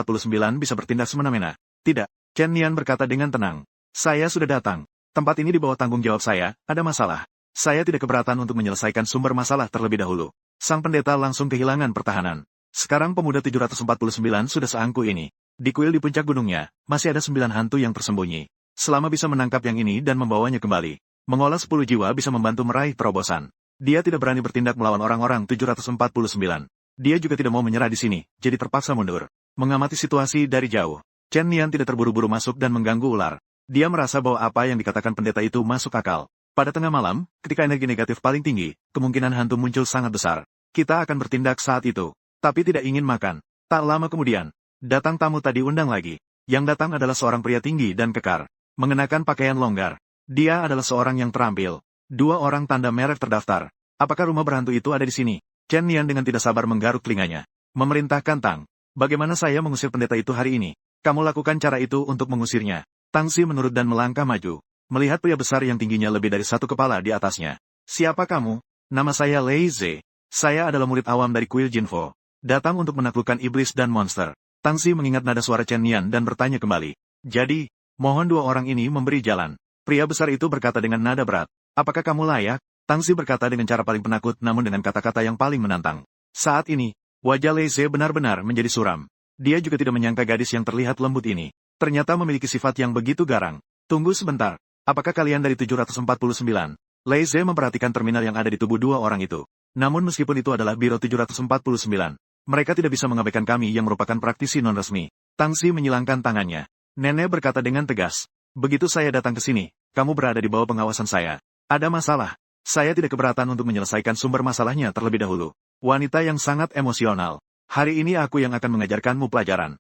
bisa bertindak semena-mena? Tidak. Chen Nian berkata dengan tenang. Saya sudah datang. Tempat ini di bawah tanggung jawab saya, ada masalah. Saya tidak keberatan untuk menyelesaikan sumber masalah terlebih dahulu. Sang pendeta langsung kehilangan pertahanan. Sekarang pemuda 749 sudah seangku ini. Di kuil di puncak gunungnya, masih ada 9 hantu yang tersembunyi. Selama bisa menangkap yang ini dan membawanya kembali, mengolah 10 jiwa bisa membantu meraih terobosan. Dia tidak berani bertindak melawan orang-orang 749. Dia juga tidak mau menyerah di sini, jadi terpaksa mundur. Mengamati situasi dari jauh, Chen Nian tidak terburu-buru masuk dan mengganggu ular. Dia merasa bahwa apa yang dikatakan pendeta itu masuk akal. Pada tengah malam, ketika energi negatif paling tinggi, kemungkinan hantu muncul sangat besar. Kita akan bertindak saat itu. Tapi tidak ingin makan. Tak lama kemudian, datang tamu tadi undang lagi. Yang datang adalah seorang pria tinggi dan kekar. Mengenakan pakaian longgar. Dia adalah seorang yang terampil. 2 orang tanda merek terdaftar. Apakah rumah berhantu itu ada di sini? Chen Nian dengan tidak sabar menggaruk telinganya. Memerintahkan Tang. Bagaimana saya mengusir pendeta itu hari ini? Kamu lakukan cara itu untuk mengusirnya. Tang Si menurut dan melangkah maju. Melihat pria besar yang tingginya lebih dari 1 kepala di atasnya. Siapa kamu? Nama saya Lei Ze. Saya adalah murid awam dari kuil Jinfo. Datang untuk menaklukkan iblis dan monster. Tang Si mengingat nada suara Chen Nian dan bertanya kembali. Jadi, mohon 2 orang ini memberi jalan. Pria besar itu berkata dengan nada berat. Apakah kamu layak? Tang Si berkata dengan cara paling penakut namun dengan kata-kata yang paling menantang. Saat ini, wajah Lei Ze benar-benar menjadi suram. Dia juga tidak menyangka gadis yang terlihat lembut ini ternyata memiliki sifat yang begitu garang. Tunggu sebentar. Apakah kalian dari 749? Lei Ze memperhatikan terminal yang ada di tubuh 2 orang itu. Namun meskipun itu adalah Biro 749, mereka tidak bisa mengabaikan kami yang merupakan praktisi non-resmi. Tang Si menyilangkan tangannya. Nenek berkata dengan tegas. Begitu saya datang ke sini, kamu berada di bawah pengawasan saya. Ada masalah. Saya tidak keberatan untuk menyelesaikan sumber masalahnya terlebih dahulu. Wanita yang sangat emosional. Hari ini aku yang akan mengajarkanmu pelajaran.